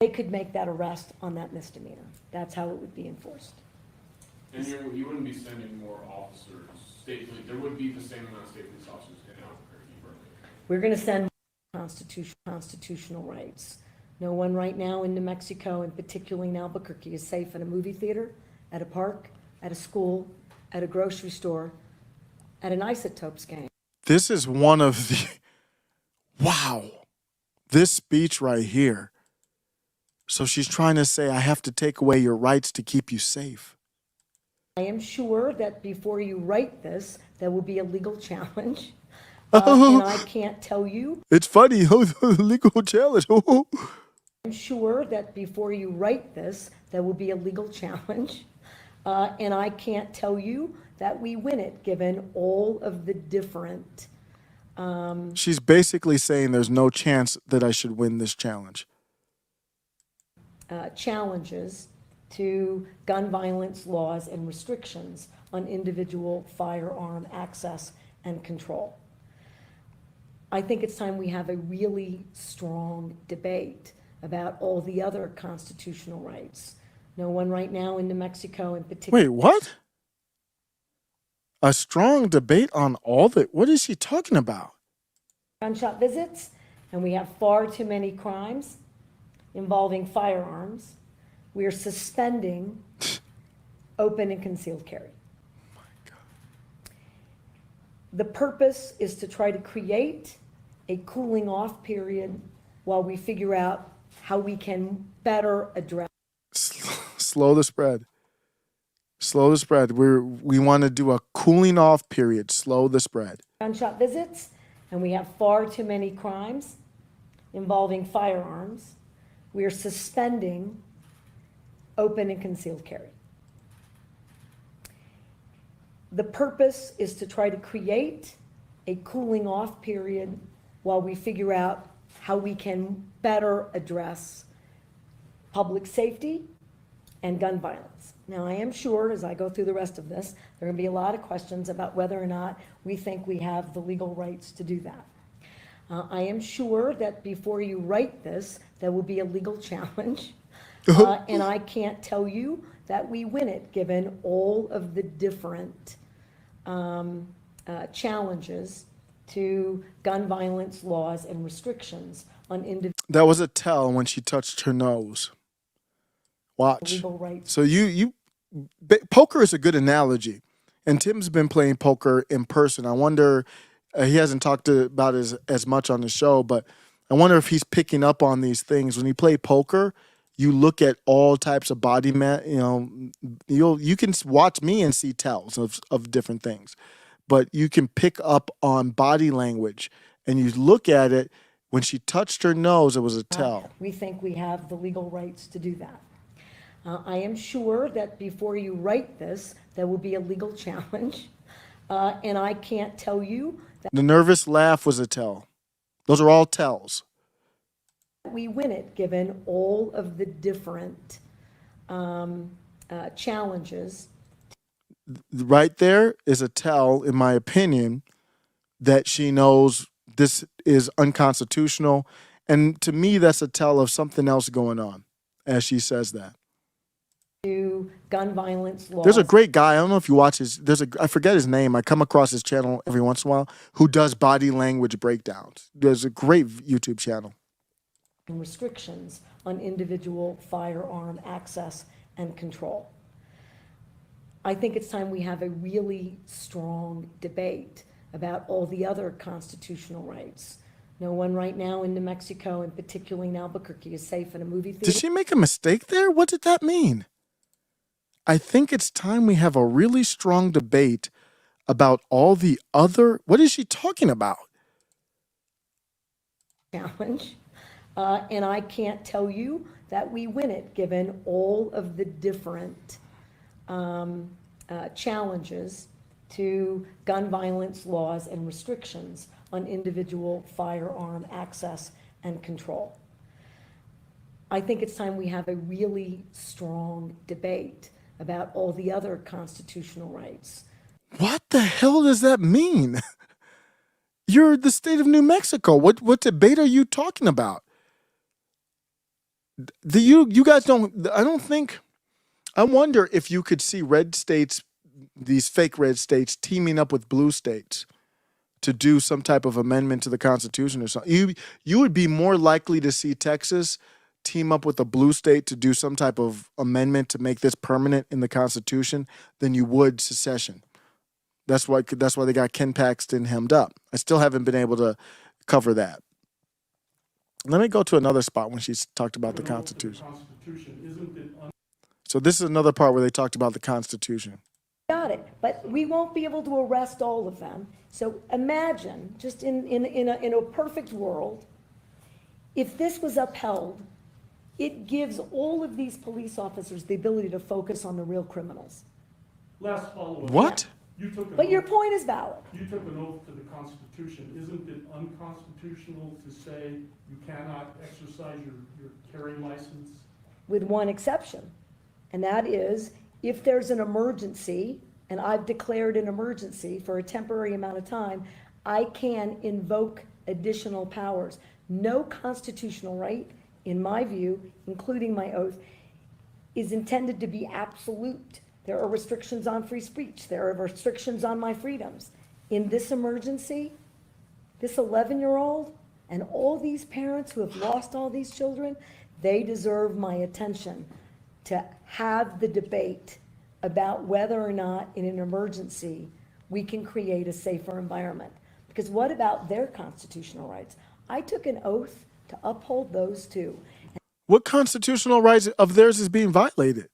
They could make that arrest on that misdemeanor. That's how it would be enforced. And you wouldn't be sending more officers, state police. There would be the same amount of state police officers in Albuquerque Bernalillo. We're going to send constitutional rights. No one right now in New Mexico, and particularly in Albuquerque, is safe in a movie theater, at a park, at a school, at a grocery store, at an Isotopes game. This is one of the, wow, this speech right here. So she's trying to say, I have to take away your rights to keep you safe. I am sure that before you write this, there will be a legal challenge. And I can't tell you. It's funny, legal challenge. I'm sure that before you write this, there will be a legal challenge. And I can't tell you that we win it, given all of the different. She's basically saying there's no chance that I should win this challenge. Challenges to gun violence laws and restrictions on individual firearm access and control. I think it's time we have a really strong debate about all the other constitutional rights. No one right now in New Mexico in particular. Wait, what? A strong debate on all the, what is she talking about? Gunshot visits, and we have far too many crimes involving firearms. We are suspending open and concealed carry. Oh my God. The purpose is to try to create a cooling off period while we figure out how we can better address. Slow the spread. Slow the spread. We want to do a cooling off period. Slow the spread. Gunshot visits, and we have far too many crimes involving firearms. We are suspending open and concealed carry. The purpose is to try to create a cooling off period while we figure out how we can better address public safety and gun violence. Now, I am sure as I go through the rest of this, there are going to be a lot of questions about whether or not we think we have the legal rights to do that. I am sure that before you write this, there will be a legal challenge. And I can't tell you that we win it, given all of the different challenges to gun violence laws and restrictions on individual That was a tell when she touched her nose. Watch. legal rights. So poker is a good analogy. And Tim's been playing poker in person. I wonder, he hasn't talked about it as much on the show, but I wonder if he's picking up on these things. When you play poker, you look at all types of body you can watch me and see tells of different things, but you can pick up on body language and you look at it. When she touched her nose, it was a tell. We think we have the legal rights to do that. I am sure that before you write this, there will be a legal challenge. And I can't tell you that The nervous laugh was a tell. Those are all tells. we win it, given all of the different challenges. Right there is a tell, in my opinion, that she knows this is unconstitutional. And to me, that's a tell of something else going on as she says that. To gun violence laws. There's a great guy. I don't know if you watch his. I forget his name. I come across his channel every once in a while, who does body language breakdowns. There's a great YouTube channel. And restrictions on individual firearm access and control. I think it's time we have a really strong debate about all the other constitutional rights. No one right now in New Mexico, and particularly in Albuquerque, is safe in a movie theater. Did she make a mistake there? What did that mean? I think it's time we have a really strong debate about all the other. What is she talking about? Challenge. And I can't tell you that we win it, given all of the different challenges to gun violence laws and restrictions on individual firearm access and control. I think it's time we have a really strong debate about all the other constitutional rights. What the hell does that mean? You're the state of New Mexico. What debate are you talking about? You guys don't. I don't think. I wonder if you could see red states, these fake red states, teaming up with blue states to do some type of amendment to the Constitution or something. You would be more likely to see Texas team up with a blue state to do some type of amendment to make this permanent in the Constitution than you would secession. That's why they got Ken Paxton hemmed up. I still haven't been able to cover that. Let me go to another spot when she's talked about the Constitution. So this is another part where they talked about the Constitution. Got it, but we won't be able to arrest all of them. So imagine, just in a perfect world, if this was upheld, it gives all of these police officers the ability to focus on the real criminals. Last follow-up. What? But your point is valid. You took an oath to the Constitution. Isn't it unconstitutional to say you cannot exercise your carry license? With one exception, and that is if there's an emergency, and I've declared an emergency for a temporary amount of time, I can invoke additional powers. No constitutional right, in my view, including my oath, is intended to be absolute. There are restrictions on free speech. There are restrictions on my freedoms. In this emergency, this 11-year-old and all these parents who have lost all these children, they deserve my attention to have the debate about whether or not in an emergency we can create a safer environment. Because what about their constitutional rights? I took an oath to uphold those too. What constitutional rights of theirs is being violated?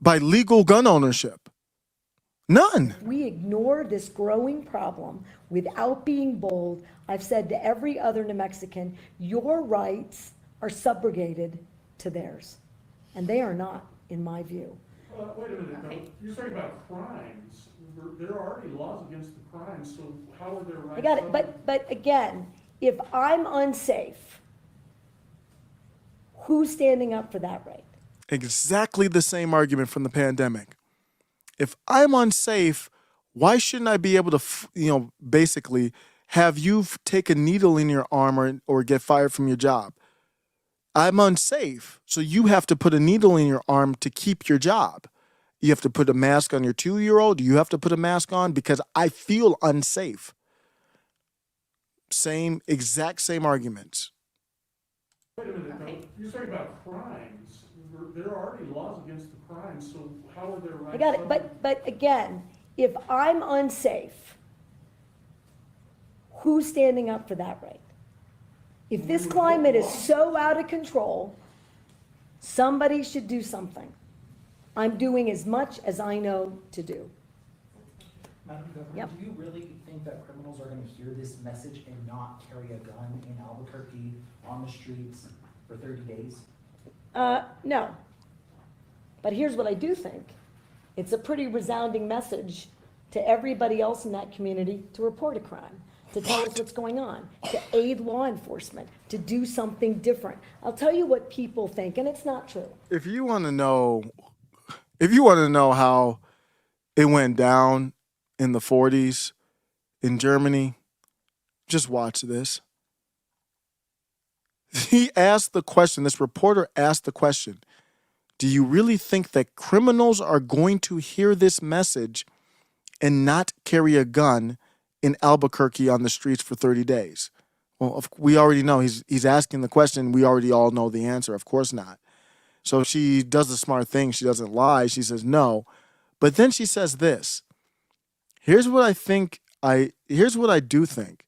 By legal gun ownership? None. We ignore this growing problem without being bold. I've said to every other New Mexican, your rights are subrogated to theirs. And they are not, in my view. Wait a minute, though. You're talking about crimes. There are already laws against the crimes, so how are their rights? I got it, but again, if I'm unsafe, who's standing up for that right? Exactly the same argument from the pandemic. If I'm unsafe, why shouldn't I be able to, basically have you take a needle in your arm or get fired from your job? I'm unsafe, so you have to put a needle in your arm to keep your job. You have to put a mask on your 2-year-old. You have to put a mask on because I feel unsafe. Exact same arguments. Wait a minute, though. You're talking about crimes. There are already laws against the crimes, so how are their rights? I got it, but again, if I'm unsafe, who's standing up for that right? If this climate is so out of control, somebody should do something. I'm doing as much as I know to do. Madam Governor, Yep. do you really think that criminals are gonna hear this message and not carry a gun in Albuquerque on the streets for 30 days? No. But here's what I do think. It's a pretty resounding message to everybody else in that community to report a crime, to tell us what's going on, to aid law enforcement, to do something different. I'll tell you what people think, and it's not true. If you want to know how it went down in the 40s in Germany, just watch this. He asked the question, this reporter asked the question, do you really think that criminals are going to hear this message and not carry a gun in Albuquerque on the streets for 30 days? Well, we already know he's asking the question. We already all know the answer. Of course not. So she does the smart thing. She doesn't lie. She says no. But then she says this. Here's what I do think.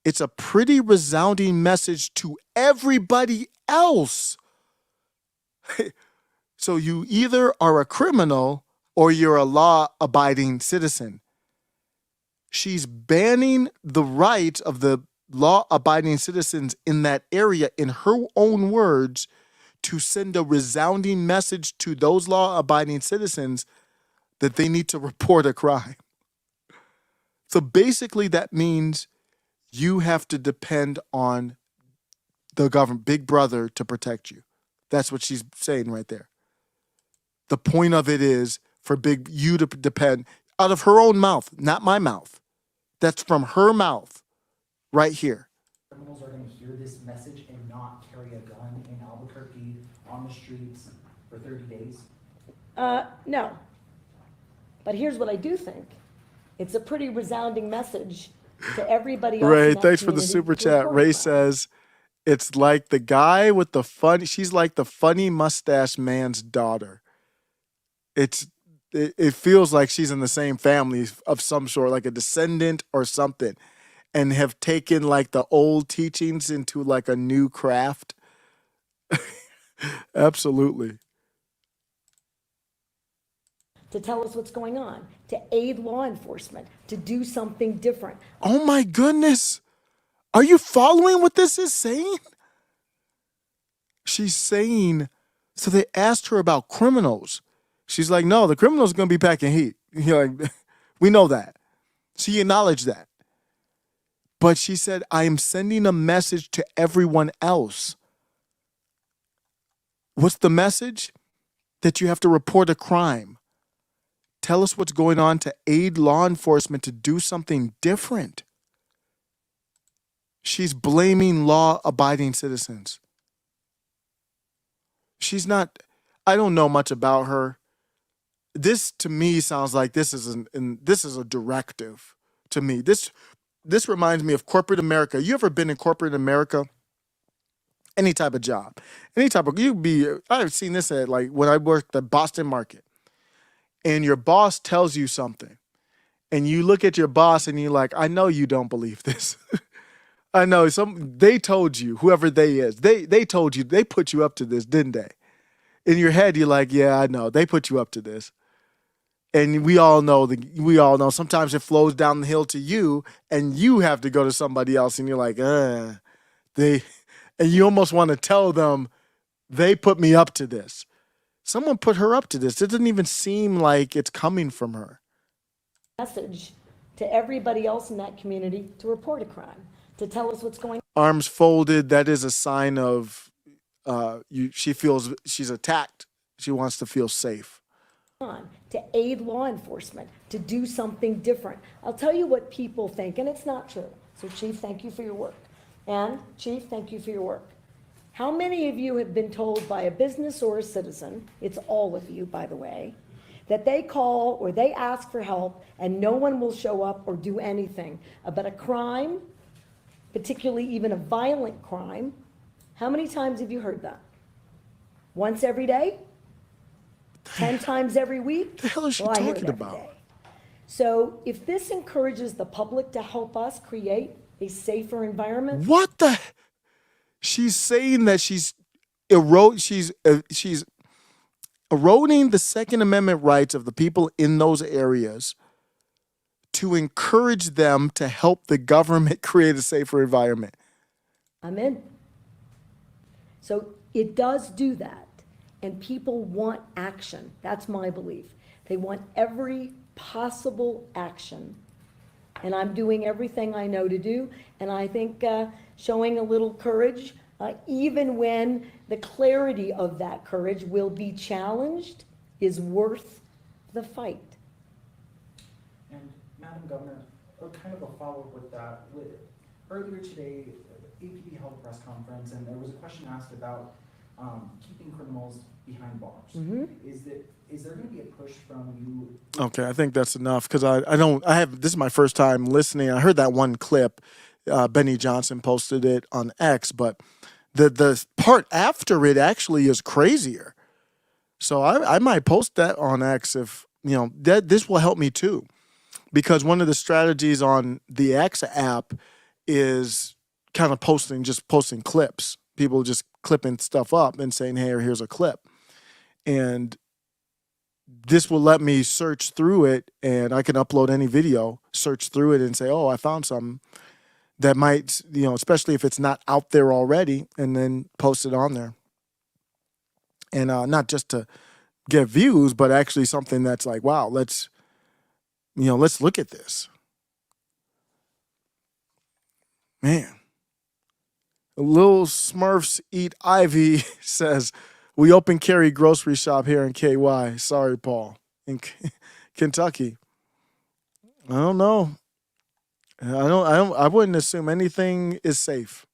It's a pretty resounding message to everybody else. So you either are a criminal or you're a law-abiding citizen. She's banning the rights of the law-abiding citizens in that area, in her own words, to send a resounding message to those law-abiding citizens that they need to report a crime. So basically that means you have to depend on the government, Big Brother, to protect you. That's what she's saying right there. The point of it is for you to depend out of her own mouth, not my mouth. That's from her mouth right here. Criminals are gonna hear this message and not carry a gun in Albuquerque on the streets for 30 days? No. But here's what I do think. It's a pretty resounding message to everybody else. Ray, in that thanks for the community super to chat. report a Ray crime. says, it's like the guy with the funny, she's like the funny mustache man's daughter. It feels like she's in the same family of some sort, like a descendant or something, and have taken like the old teachings into like a new craft. Absolutely. To tell us what's going on, to aid law enforcement, to do something different. Oh my goodness. Are you following what this is saying? She's saying, so they asked her about criminals. She's like, no, the criminals are going to be packing heat. You're like, we know that. She acknowledged that. But she said, I am sending a message to everyone else. What's the message? That you have to report a crime. Tell us what's going on to aid law enforcement to do something different. She's blaming law-abiding citizens. She's not, I don't know much about her. This to me sounds like this is a directive to me. This reminds me of corporate America. You ever been in corporate America? Any type of job, I've seen this at like when I worked at Boston Market, and your boss tells you something, and you look at your boss and you're like, I know you don't believe this. I know they told you, whoever they is, they told you, they put you up to this, didn't they? In your head, you're like, yeah, I know, they put you up to this. And we all know sometimes it flows down the hill to you and you have to go to somebody else and you're like, and you almost want to tell them they put me up to this. Someone put her up to this. It doesn't even seem like it's coming from her. Message to everybody else in that community to report a crime, to tell us what's going Arms folded, that is a sign of she feels she's attacked. She wants to feel safe. on, to aid law enforcement, to do something different. I'll tell you what people think, and it's not true. So Chief, thank you for your work. And Chief, thank you for your work. How many of you have been told by a business or a citizen, it's all of you, by the way, that they call or they ask for help and no one will show up or do anything about a crime, particularly even a violent crime? How many times have you heard that? Once every day? 10 times every week? What the hell is she Well, I hear it talking every about? day. So if this encourages the public to help us create a safer environment, What the? She's saying that she's eroding the Second Amendment rights of the people in those areas to encourage them to help the government create a safer environment. I'm in. So it does do that, and people want action. That's my belief. They want every possible action. And I'm doing everything I know to do, and I think showing a little courage, even when the clarity of that courage will be challenged, is worth the fight. And Madam Governor, kind of a follow-up with that. Earlier today, APD held a press conference, and there was a question asked about keeping criminals behind bars. Mm-hmm. Is there going to be a push from you? Okay, I think that's enough because this is my first time listening. I heard that one clip. Benny Johnson posted it on X, but the part after it actually is crazier. So I might post that on X if, this will help me too. Because one of the strategies on the X app is kind of posting clips. People just clipping stuff up and saying, hey, here's a clip. And this will let me search through it, and I can upload any video, search through it and say, oh, I found something that might, especially if it's not out there already, and then post it on there. And not just to get views, but actually something that's like, wow, let's look at this. Man. Lil Smurfs Eat Ivy says, we open carry grocery shop here in KY. Sorry, Paul. In Kentucky. I don't know. I wouldn't assume anything is safe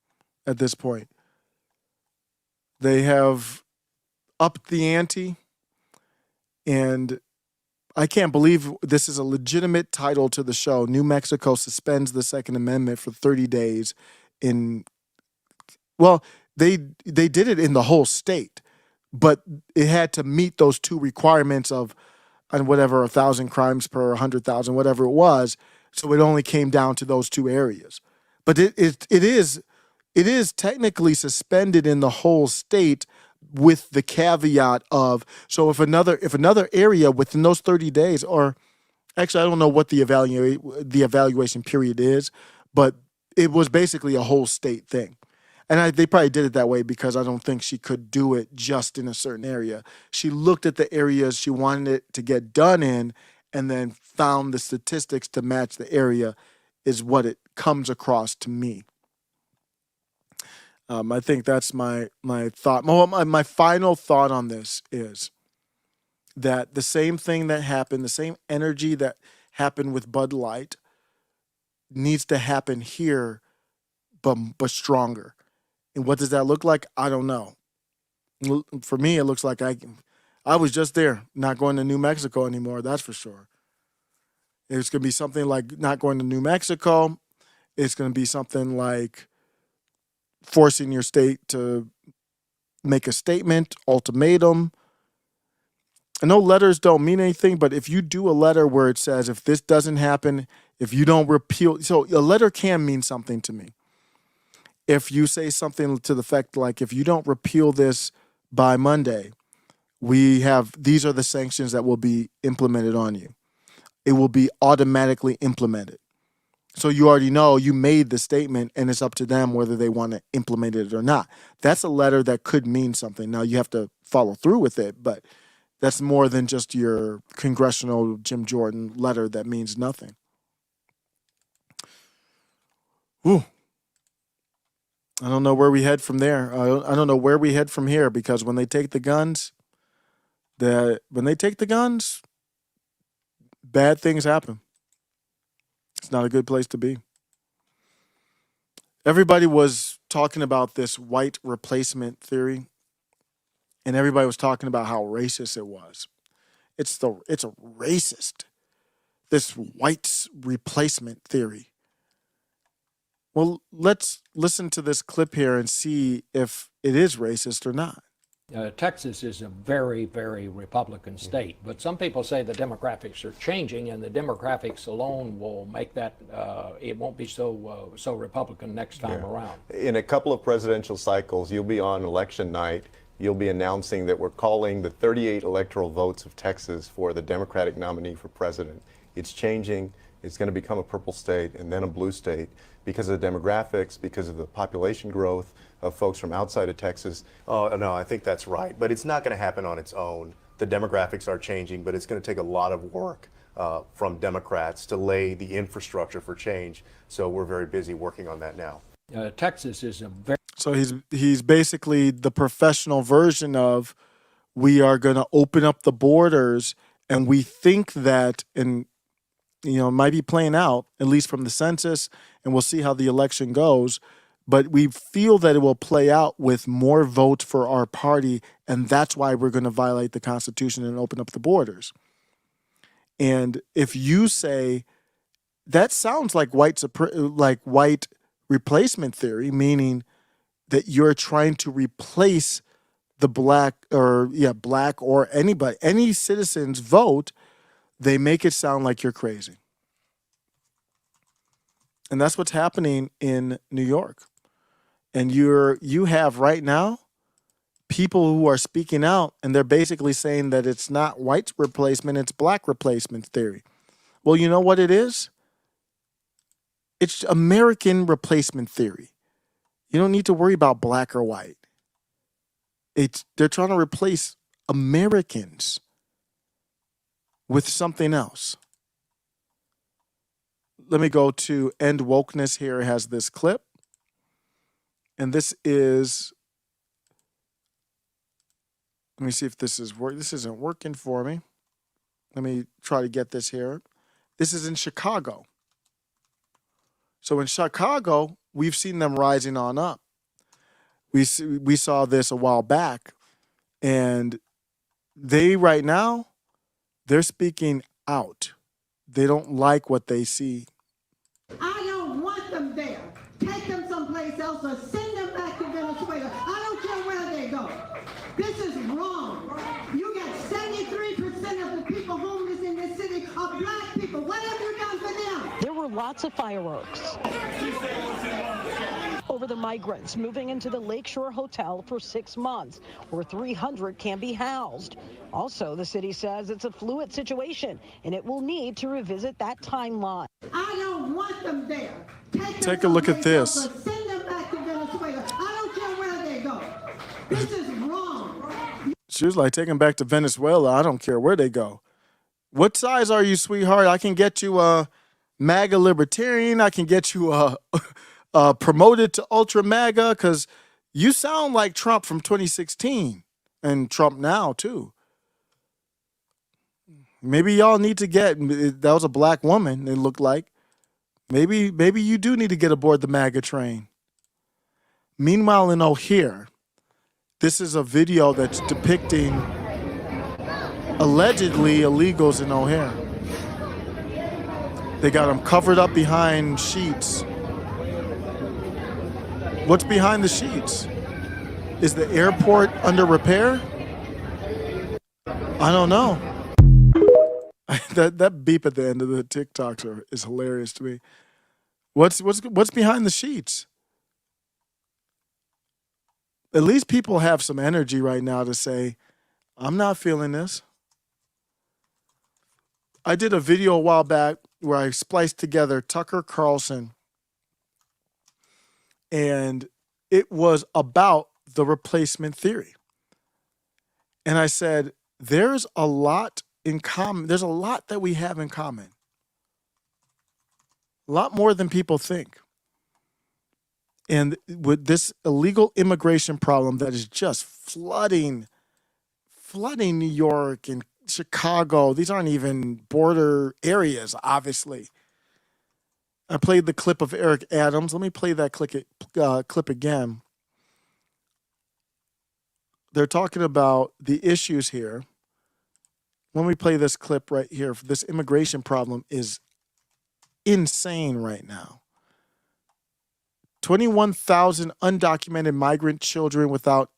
at this point. They have upped the ante, and I can't believe this is a legitimate title to the show. New Mexico suspends the Second Amendment for 30 days they did it in the whole state, but it had to meet those two requirements of, on whatever, 1,000 crimes per 100,000, whatever it was. So it only came down to those two areas. But it is technically suspended in the whole state with the caveat of, so if another area within those 30 days, or actually I don't know what the evaluation period is, but it was basically a whole state thing. And they probably did it that way because I don't think she could do it just in a certain area. She looked at the areas she wanted it to get done in and then found the statistics to match the area, is what it comes across to me. I think that's my thought. My final thought on this is that the same thing that happened, the same energy that happened with Bud Light needs to happen here, but stronger. And what does that look like? I don't know. For me, it looks like I was just there, not going to New Mexico anymore, that's for sure. It's going to be something like not going to New Mexico. It's going to be something like forcing your state to make a statement, ultimatum. I know letters don't mean anything, but if you do a letter where it says, if this doesn't happen, if you don't repeal, so a letter can mean something to me. If you say something to the effect like, if you don't repeal this by Monday, these are the sanctions that will be implemented on you. It will be automatically implemented. So you already know you made the statement, and it's up to them whether they want to implement it or not. That's a letter that could mean something. Now you have to follow through with it, but that's more than just your congressional Jim Jordan letter that means nothing. Ooh. I don't know where we head from there. I don't know where we head from here, because when they take the guns, bad things happen. It's not a good place to be. Everybody was talking about this white replacement theory, and everybody was talking about how racist it was. It's a racist, this white replacement theory. Well, let's listen to this clip here and see if it is racist or not. Texas is a very, very Republican state, but some people say the demographics are changing, and the demographics alone will make that it won't be so Republican next time around. In a couple of presidential cycles, you'll be on election night. You'll be announcing that we're calling the 38 electoral votes of Texas for the Democratic nominee for president. It's changing. It's going to become a purple state and then a blue state because of the demographics, because of the population growth of folks from outside of Texas. Oh, no, I think that's right. But it's not going to happen on its own. The demographics are changing, but it's going to take a lot of work from Democrats to lay the infrastructure for change. So we're very busy working on that now. Texas is a very... So he's basically the professional version of, we are going to open up the borders, and we think that, and you know, it might be playing out, at least from the census, and we'll see how the election goes. But we feel that it will play out with more votes for our party, and that's why we're going to violate the Constitution and open up the borders. And if you say, that sounds like white replacement theory, meaning that you're trying to replace the black or anybody, any citizen's vote, they make it sound like you're crazy. And that's what's happening in New York. And you have right now people who are speaking out, and they're basically saying that it's not white replacement, it's black replacement theory. Well, you know what it is? It's American replacement theory. You don't need to worry about black or white. They're trying to replace Americans with something else. Let me go to End Wokeness here. It has this clip. And this is, let me see if this is work. This isn't working for me. Let me try to get this here. This is in Chicago. So in Chicago, we've seen them rising on up. We saw this a while back, and they right now, they're speaking out. They don't like what they see. I don't want them there. Take them someplace else or send them back to Venezuela. I don't care where they go. This is wrong. You got 73% of the people homeless in this city are black people. What have you done for them? There were lots of fireworks over the migrants moving into the Lakeshore Hotel for 6 months, where 300 can be housed. Also, the city says it's a fluid situation, and it will need to revisit that timeline. I don't want them there. Take a look at this. Send them back to Venezuela. I don't care where they go. This is wrong. She was like, take them back to Venezuela. I don't care where they go. What size are you, sweetheart? I can get you a MAGA libertarian. I can get you a promoted to ultra MAGA, because you sound like Trump from 2016 and Trump now too. Maybe y'all need to get, that was a black woman, it looked like. Maybe you do need to get aboard the MAGA train. Meanwhile, in O'Hare, this is a video that's depicting allegedly illegals in O'Hare. They got them covered up behind sheets. What's behind the sheets? Is the airport under repair? I don't know. That beep at the end of the TikToks is hilarious to me. What's behind the sheets? At least people have some energy right now to say, I'm not feeling this. I did a video a while back where I spliced together Tucker Carlson, and it was about the replacement theory. And I said, there's a lot in common. There's a lot that we have in common. A lot more than people think. And with this illegal immigration problem that is just flooding New York and Chicago. These aren't even border areas, obviously. I played the clip of Eric Adams. Let me play that clip again. They're talking about the issues here. Let me play this clip right here. This immigration problem is insane right now. 21,000 undocumented migrant children without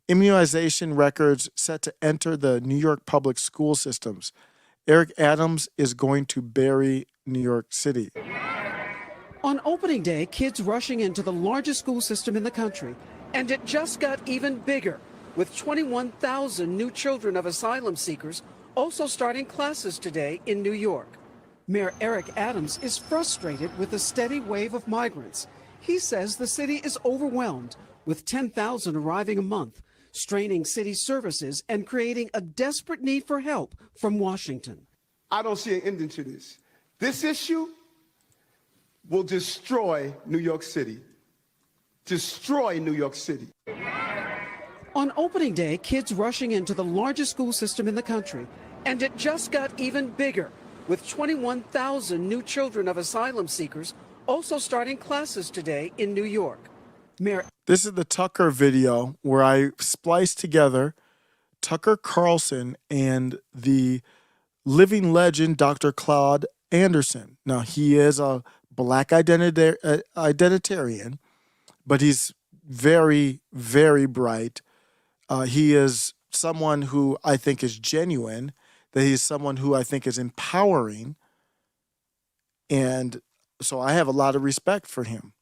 Immunization records set to enter the New York public school systems. Eric Adams is going to bury New York City. On opening day, kids rushing into the largest school system in the country. And it just got even bigger, with 21,000 new children of asylum seekers also starting classes today in New York. Mayor Eric Adams is frustrated with the steady wave of migrants. He says the city is overwhelmed, with 10,000 arriving a month, straining city services and creating a desperate need for help from Washington. I don't see an ending to this. This issue will destroy New York City. Destroy New York City. On opening day, kids rushing into the largest school system in the country. And it just got even bigger, with 21,000 new children of asylum seekers also starting classes today in New York. Mayor This is the Tucker video where I spliced together Tucker Carlson and the living legend, Dr. Claude Anderson. Now, he is a black identitarian, but he's very, very bright. He is someone who I think is genuine, that he's someone who I think is empowering. And so I have a lot of respect for him.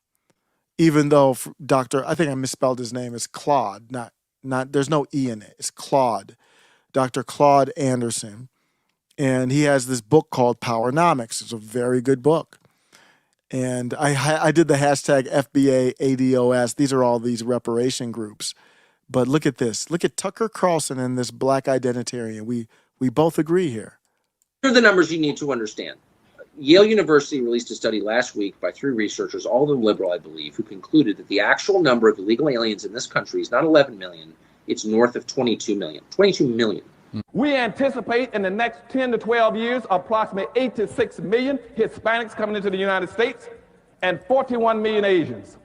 Even though I think I misspelled his name, it's Claude, not there's no E in it. It's Claude, Dr. Claude Anderson. And he has this book called Powernomics. It's a very good book. And I did the hashtag FBA ADOS. These are all these reparation groups. But look at this. Look at Tucker Carlson and this black identitarian. We both agree here. Here are the numbers you need to understand. Yale University released a study last week by 3 researchers, all of them liberal, I believe, who concluded that the actual number of illegal aliens in this country is not 11 million. It's north of 22 million. 22 million. We anticipate in the next 10 to 12 years, approximately 8 to 6 million Hispanics coming into the United States and 41 million Asians.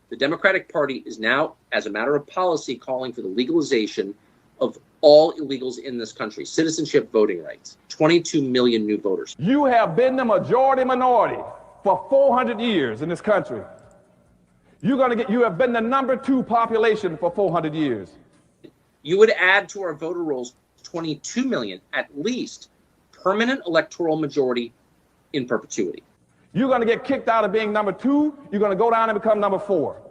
The Democratic Party is now, as a matter of policy, calling for the legalization of all illegals in this country, citizenship voting rights, 22 million new voters. You have been the majority minority for 400 years in this country. You have been the number 2 population for 400 years. You would add to our voter rolls 22 million, at least, permanent electoral majority in perpetuity. You're going to get kicked out of being number 2. You're going to go down and become number 4.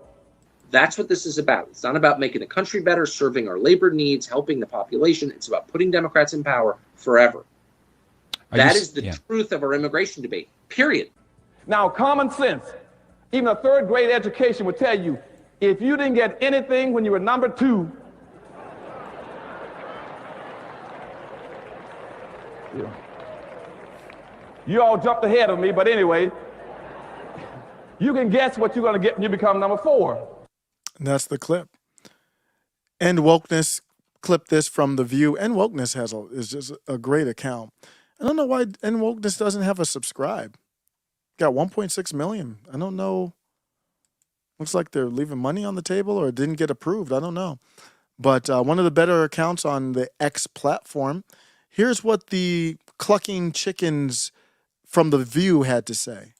That's what this is about. It's not about making the country better, serving our labor needs, helping the population. It's about putting Democrats in power forever. That is the truth of our immigration debate, period. Now, common sense, even a 3rd grade education would tell you, if you didn't get anything when you were number 2, you all jumped ahead of me, but anyway, you can guess what you're going to get when you become number 4. And that's the clip. And Wokeness clipped this from The View. And Wokeness is just a great account. I don't know why And Wokeness doesn't have a subscribe. Got 1.6 million. I don't know. Looks like they're leaving money on the table or it didn't get approved. I don't know. But one of the better accounts on the X platform. Here's what the clucking chickens from The View had to say.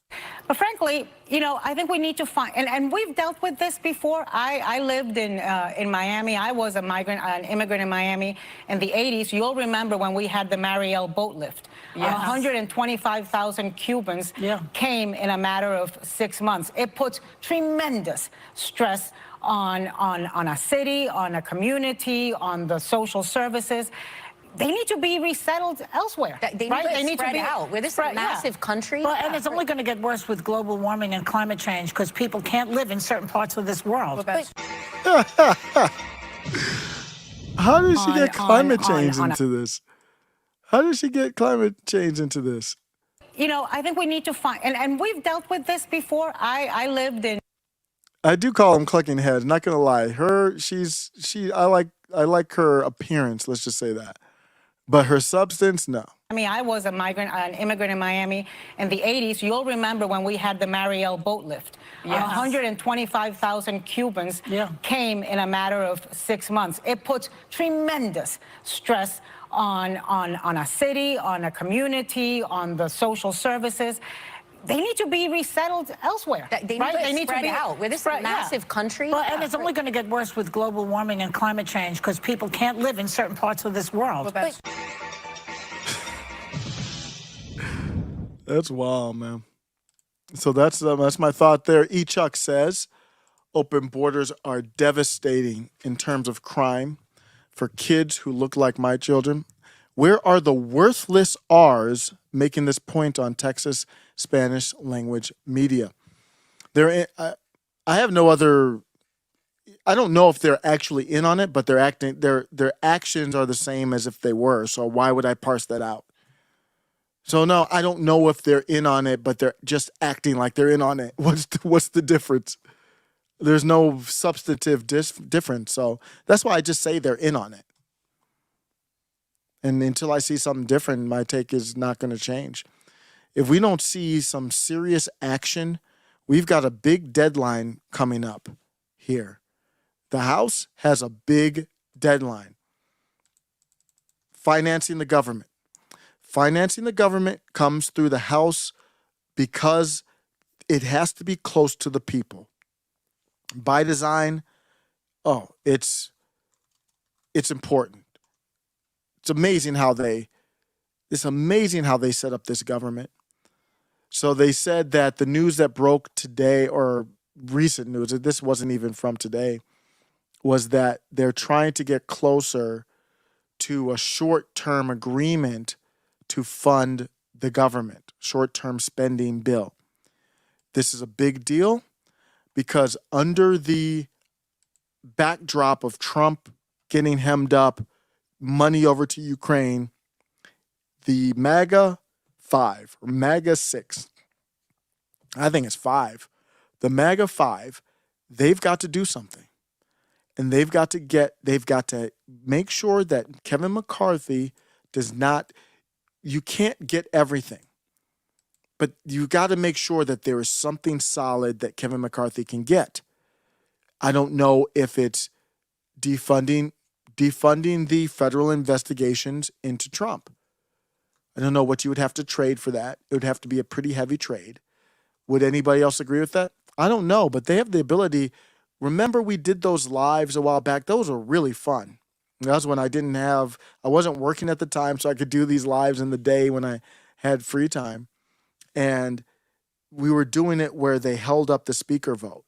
But frankly, I think we need to find, and we've dealt with this before. I lived in Miami. I was an immigrant in Miami in the 80s. You'll remember when we had the Mariel boat lift. Yes. 125,000 Cubans came in a matter of 6 months. It puts tremendous stress on a city, on a community, on the social services. They need to be resettled elsewhere. They need to be out. We're this massive country. Well, and it's only going to get worse with global warming and climate change because people can't live in certain parts of this world. How did she get climate change into this? How did she get climate change into this? I think we need to find, and we've dealt with this before. I lived in. I do call him clucking head. Not gonna lie, I like her appearance. Let's just say that. But her substance, no. I was an immigrant in Miami in the 80s. You'll remember when we had the Mariel boat lift. Yes. 125,000 Cubans came in a matter of 6 months. It puts tremendous stress on a city, on a community, on the social services. they need to be resettled elsewhere. They right? need to spread out. We're this massive country. Well, and it's only going to get worse with global warming and climate change because people can't live in certain parts of this world. That's wild, man. So that's my thought there. Chuck says open borders are devastating in terms of crime for kids who look like my children. Where are the worthless R's making this point on Texas Spanish language media? I have no other. I don't know if they're actually in on it, but they're acting. Their actions are the same as if they were. So why would I parse that out? So no, I don't know if they're in on it, but they're just acting like they're in on it. What's the difference? There's no substantive difference. So that's why I just say they're in on it. And until I see something different, my take is not going to change. If we don't see some serious action, we've got a big deadline coming up here. The House has a big deadline. Financing the government. Financing the government comes through the House because it has to be close to the people. By design, it's important. It's amazing how they set up this government. So they said that the news that broke today, or recent news, this wasn't even from today, was that they're trying to get closer to a short-term agreement to fund the government, short-term spending bill. This is a big deal because under the backdrop of Trump getting hemmed up, money over to Ukraine, the MAGA 5 or MAGA 6, I think it's 5, the MAGA 5, they've got to do something. And they've got to make sure that Kevin McCarthy does not, you can't get everything, but you got to make sure that there is something solid that Kevin McCarthy can get. I don't know if it's defunding the federal investigations into Trump. I don't know what you would have to trade for that. It would have to be a pretty heavy trade. Would anybody else agree with that? I don't know, but they have the ability. Remember we did those lives a while back? Those were really fun. That was when I wasn't working at the time, so I could do these lives in the day when I had free time. And we were doing it where they held up the speaker vote.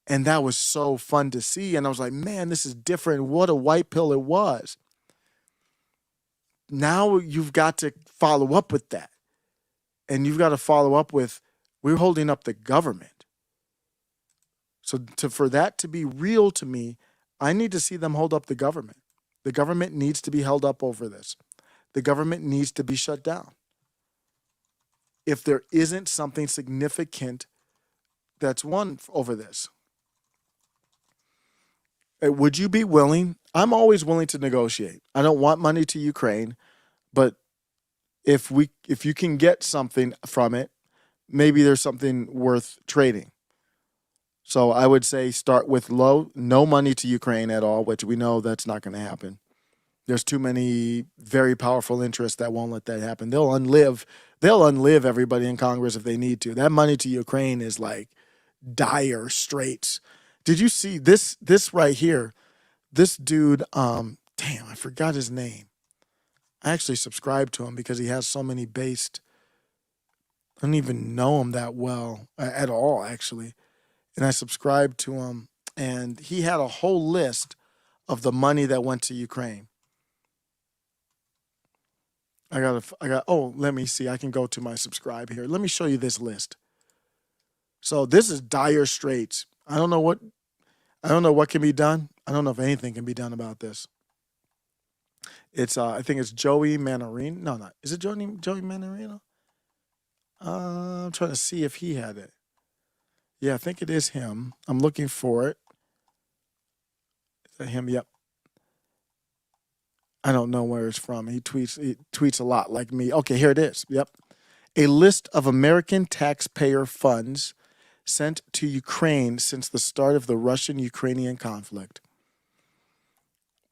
And that was so fun to see. And I was like, man, this is different. What a white pill it was. Now you've got to follow up with that. And you've got to follow up with, we're holding up the government. So for that to be real to me, I need to see them hold up the government. The government needs to be held up over this. The government needs to be shut down. If there isn't something significant that's won over this. Would you be willing? I'm always willing to negotiate. I don't want money to Ukraine, but if you can get something from it, maybe there's something worth trading. So I would say start with no money to Ukraine at all, which we know that's not going to happen. There's too many very powerful interests that won't let that happen. They'll unlive everybody in Congress if they need to. That money to Ukraine is like dire straits. Did you see this right here? This dude, damn, I forgot his name. I actually subscribed to him because he has so many based. I don't even know him that well at all, actually. And I subscribed to him, and he had a whole list of the money that went to Ukraine. Let me see. I can go to my subscribe here. Let me show you this list. So this is dire straits. I don't know what can be done. I don't know if anything can be done about this. It's I think it's Joey Manarino. No, not. Is it Joey Manarino? I'm trying to see if he had it. Yeah, I think it is him. I'm looking for it. Is that him? Yep. I don't know where it's from. He tweets a lot like me. Okay, here it is. Yep. A list of American taxpayer funds sent to Ukraine since the start of the Russian-Ukrainian conflict.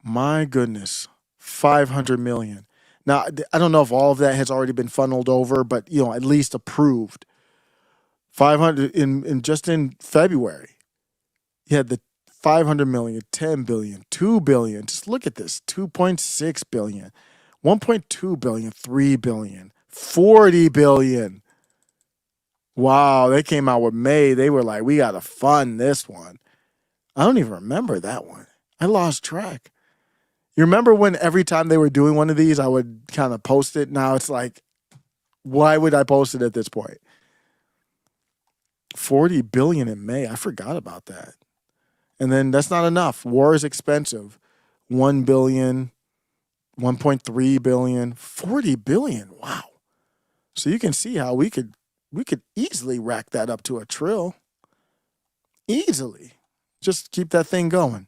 My goodness, $500 million. Now, I don't know if all of that has already been funneled over, but at least approved. 500 in just in February. You had the 500 million, 10 billion, 2 billion. Just look at this. 2.6 billion, 1.2 billion, 3 billion, 40 billion. Wow, they came out with May. They were like, we got to fund this one. I don't even remember that one. I lost track. You remember when every time they were doing one of these, I would kind of post it? Now it's like, why would I post it at this point? 40 billion in May. I forgot about that. And then that's not enough. War is expensive. 1 billion, 1.3 billion, 40 billion. Wow. So you can see how we could easily rack that up to $1 trillion. Easily. Just keep that thing going.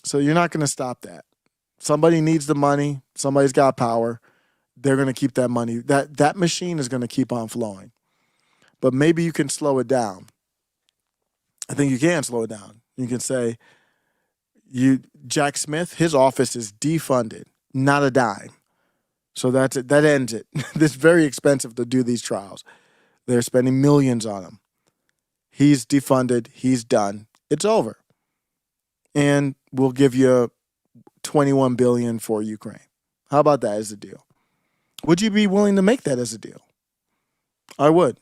So you're not going to stop that. Somebody needs the money. Somebody's got power. They're going to keep that money. That machine is going to keep on flowing. But maybe you can slow it down. I think you can slow it down. You can say, Jack Smith, his office is defunded, not a dime. So that's it. That ends it. It's very expensive to do these trials. They're spending millions on them. He's defunded. He's done. It's over. And we'll give you $21 billion for Ukraine. How about that as a deal? Would you be willing to make that as a deal? I would.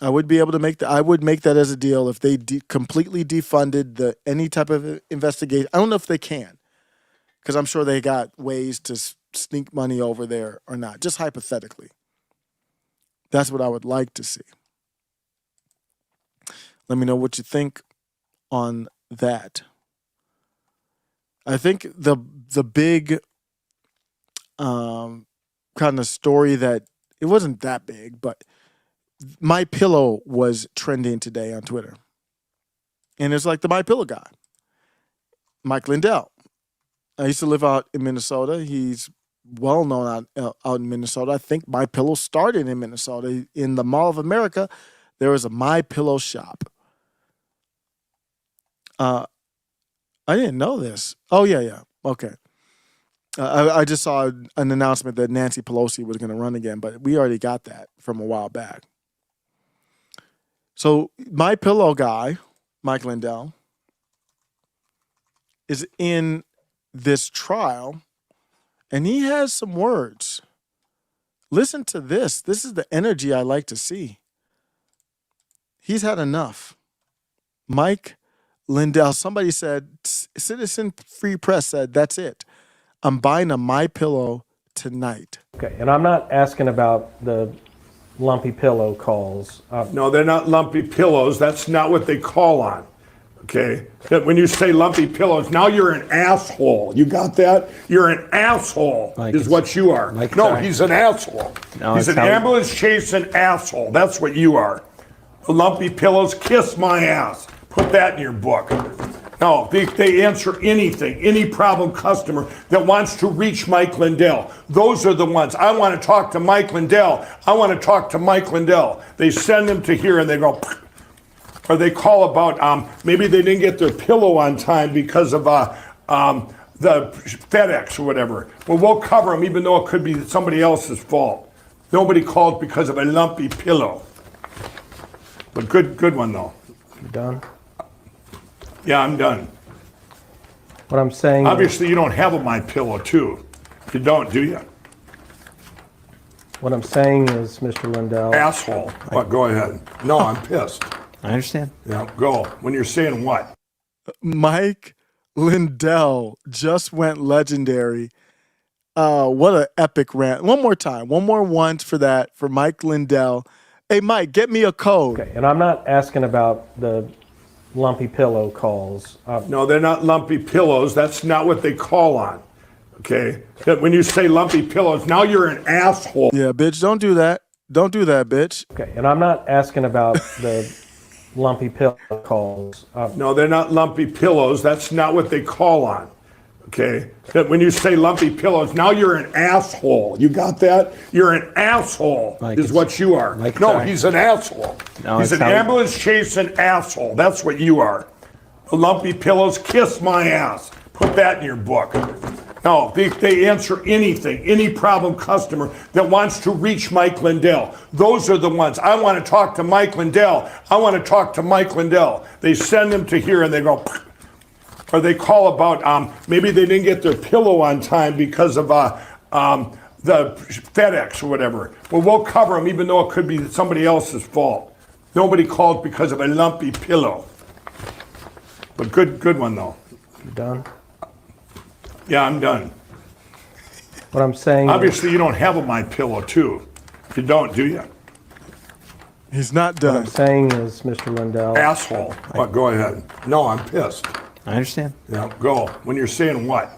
I would be able to make that. I would make that as a deal if they completely defunded any type of investigation. I don't know if they can, because I'm sure they got ways to sneak money over there or not. Just hypothetically, that's what I would like to see. Let me know what you think on that. I think the big kind of story that it wasn't that big, but My Pillow was trending today on Twitter. And it's like the My Pillow guy, Mike Lindell. I used to live out in Minnesota. He's well known out in Minnesota. I think My Pillow started in Minnesota. In the Mall of America, there was a My Pillow shop. I didn't know this. Oh, yeah. Okay. I just saw an announcement that Nancy Pelosi was going to run again, but we already got that from a while back. So My Pillow guy, Mike Lindell, is in this trial, and he has some words. Listen to this. This is the energy I like to see. He's had enough. Mike Lindell, somebody said, Citizen Free Press said, that's it. I'm buying a My Pillow tonight. Okay, and I'm not asking about the lumpy pillow calls. No, they're not lumpy pillows. That's not what they call on. Okay? That when you say lumpy pillows, now you're an asshole. You got that? You're an asshole, is what you are. No, he's an asshole. No, he's an ambulance chasing asshole. That's what you are. The lumpy pillows, kiss my ass. Put that in your book. No, they answer anything, any problem customer that wants to reach Mike Lindell. Those are the ones. I want to talk to Mike Lindell. I want to talk to Mike Lindell. They send them to here and they go, or they call about, maybe they didn't get their pillow on time because of the FedEx or whatever. Well, we'll cover them even though it could be somebody else's fault. Nobody called because of a lumpy pillow. But good one though. You done? Yeah, I'm done. What I'm saying obviously you don't have a My Pillow too. You don't, do you? What I'm saying is, Mr. Lindell. Asshole. What? Go ahead. No, I'm pissed. I understand. Yeah, go. When you're saying what? Mike Lindell just went legendary. What an epic rant. One more time. One more once for that, for Mike Lindell. Hey, Mike, get me a code. Okay, and I'm not asking about the lumpy pillow calls. No, they're not lumpy pillows. That's not what they call on. Okay? That when you say lumpy pillows, now you're an asshole. Yeah, bitch, don't do that. Don't do that, bitch. Okay, and I'm not asking about the lumpy pillow calls. No, they're not lumpy pillows. That's not what they call on. Okay? That when you say lumpy pillows, now you're an asshole. You got that? You're an asshole, is what you are. No, he's an asshole. No, he's an ambulance chasing asshole. That's what you are. The lumpy pillows, kiss my ass. Put that in your book. No, they answer anything, any problem customer that wants to reach Mike Lindell. Those are the ones. I want to talk to Mike Lindell. I want to talk to Mike Lindell. They send them to here and they go, or they call about maybe they didn't get their pillow on time because of the FedEx or whatever. Well, we'll cover them even though it could be somebody else's fault. Nobody called because of a lumpy pillow. But good one though. You done? Yeah, I'm done. What I'm saying. Obviously, you don't have a My Pillow too. You don't, do you? He's not What done. I'm saying is, Mr. Lindell. Asshole. But go ahead. No, I'm pissed. I understand. Yeah, go. When you're saying what?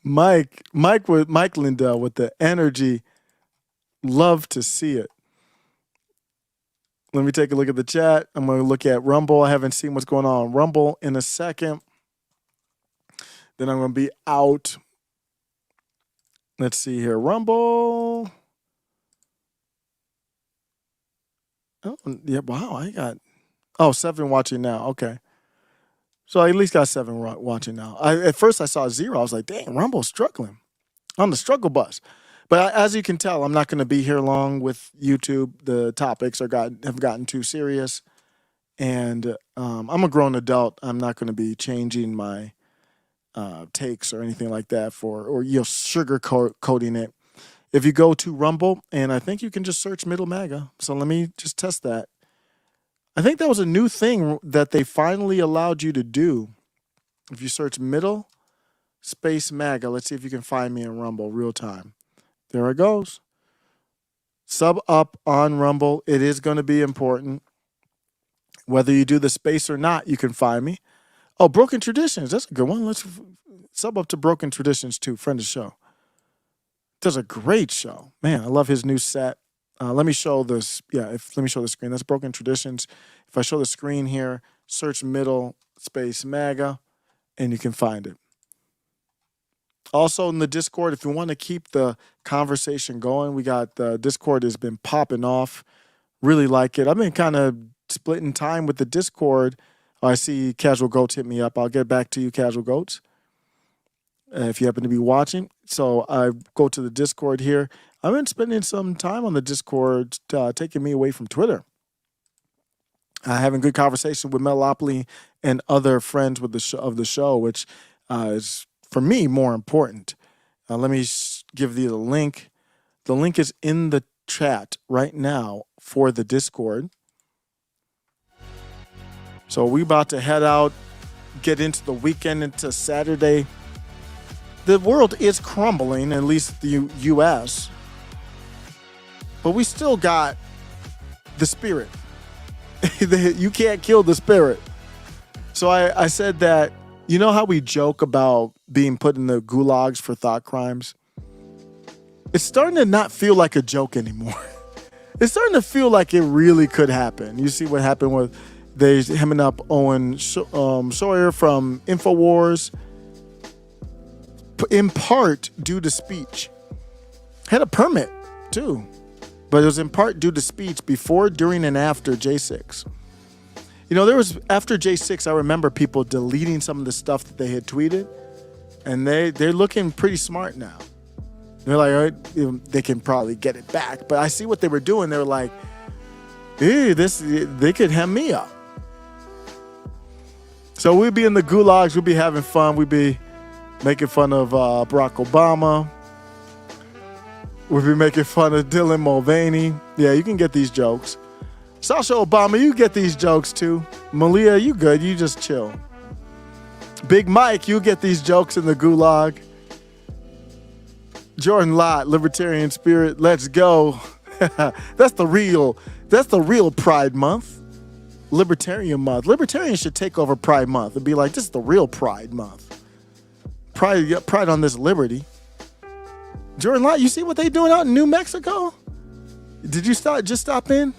Mike Lindell with the energy. Love to see it. Let me take a look at the chat. I'm going to look at Rumble. I haven't seen what's going on Rumble in a second. Then I'm going to be out. Let's see here. Rumble. Oh, yeah. Wow. I got, 7 watching now. Okay. So I at least got 7 watching now. At first I saw 0. I was like, dang, Rumble's struggling on the struggle bus. But as you can tell, I'm not going to be here long with YouTube. The topics have gotten too serious. And I'm a grown adult. I'm not going to be changing my takes or anything like that or sugar coating it. If you go to Rumble, and I think you can just search Middle MAGA. So let me just test that. I think that was a new thing that they finally allowed you to do. If you search Middle Space MAGA, let's see if you can find me in Rumble real time. There it goes. Sub up on Rumble. It is going to be important. Whether you do the space or not, you can find me. Oh, Broken Traditions. That's a good one. Let's sub up to Broken Traditions too. Friend of the show. Does a great show. Man, I love his new set. Let me show this. Yeah, let me show the screen. That's Broken Traditions. If I show the screen here, search Middle Space MAGA, and you can find it. Also in the Discord, if you want to keep the conversation going, we got the Discord has been popping off. Really like it. I've been kind of splitting time with the Discord. I see Casual Goats hit me up. I'll get back to you, Casual Goats, if you happen to be watching. So I go to the Discord here. I've been spending some time on the Discord, taking me away from Twitter. Having good conversation with Melopoly and other friends with the show, which is, for me, more important. Let me give you the link. The link is in the chat right now for the Discord. So we about to head out, get into the weekend, into Saturday. The world is crumbling, at least the U.S., but we still got the spirit. You can't kill the spirit. So I said that, you know how we joke about being put in the gulags for thought crimes? It's starting to not feel like a joke anymore. It's starting to feel like it really could happen. You see what happened with they hemming up Owen Sawyer from InfoWars, in part due to speech. Had a permit too, but it was in part due to speech before, during, and after J6. You know, there was, after J6, I remember people deleting some of the stuff that they had tweeted, and they're looking pretty smart now. They're like, all right, they can probably get it back. But I see what they were doing. They were like, hey, they could hem me up. So we'd be in the gulags, we'd be having fun, we'd be making fun of Barack Obama. We'd be making fun of Dylan Mulvaney. Yeah, you can get these jokes. Sasha Obama, you get these jokes too. Malia, you good, you just chill. Big Mike, you get these jokes in the gulag. Jordan Lott, Libertarian Spirit, let's go. That's the real Pride Month. Libertarian Month. Libertarians should take over Pride Month and be like, this is the real Pride Month. Pride on this liberty. Jordan Lott, you see what they doing out in New Mexico? Did you just stop in?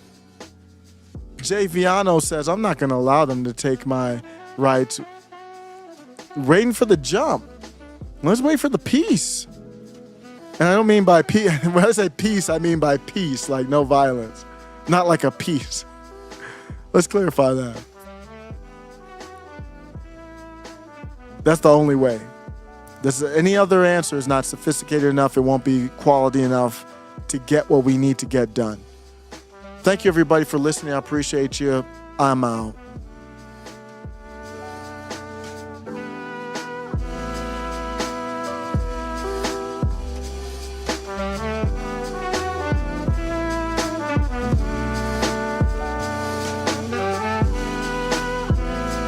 Jay Viano says, I'm not going to allow them to take my rights. Waiting for the jump. Let's wait for the peace. And I don't mean by peace. When I say peace, I mean by peace, like no violence. Not like a peace. Let's clarify that. That's the only way. Any other answer is not sophisticated enough. It won't be quality enough to get what we need to get done. Thank you, everybody, for listening. I appreciate you. I'm out.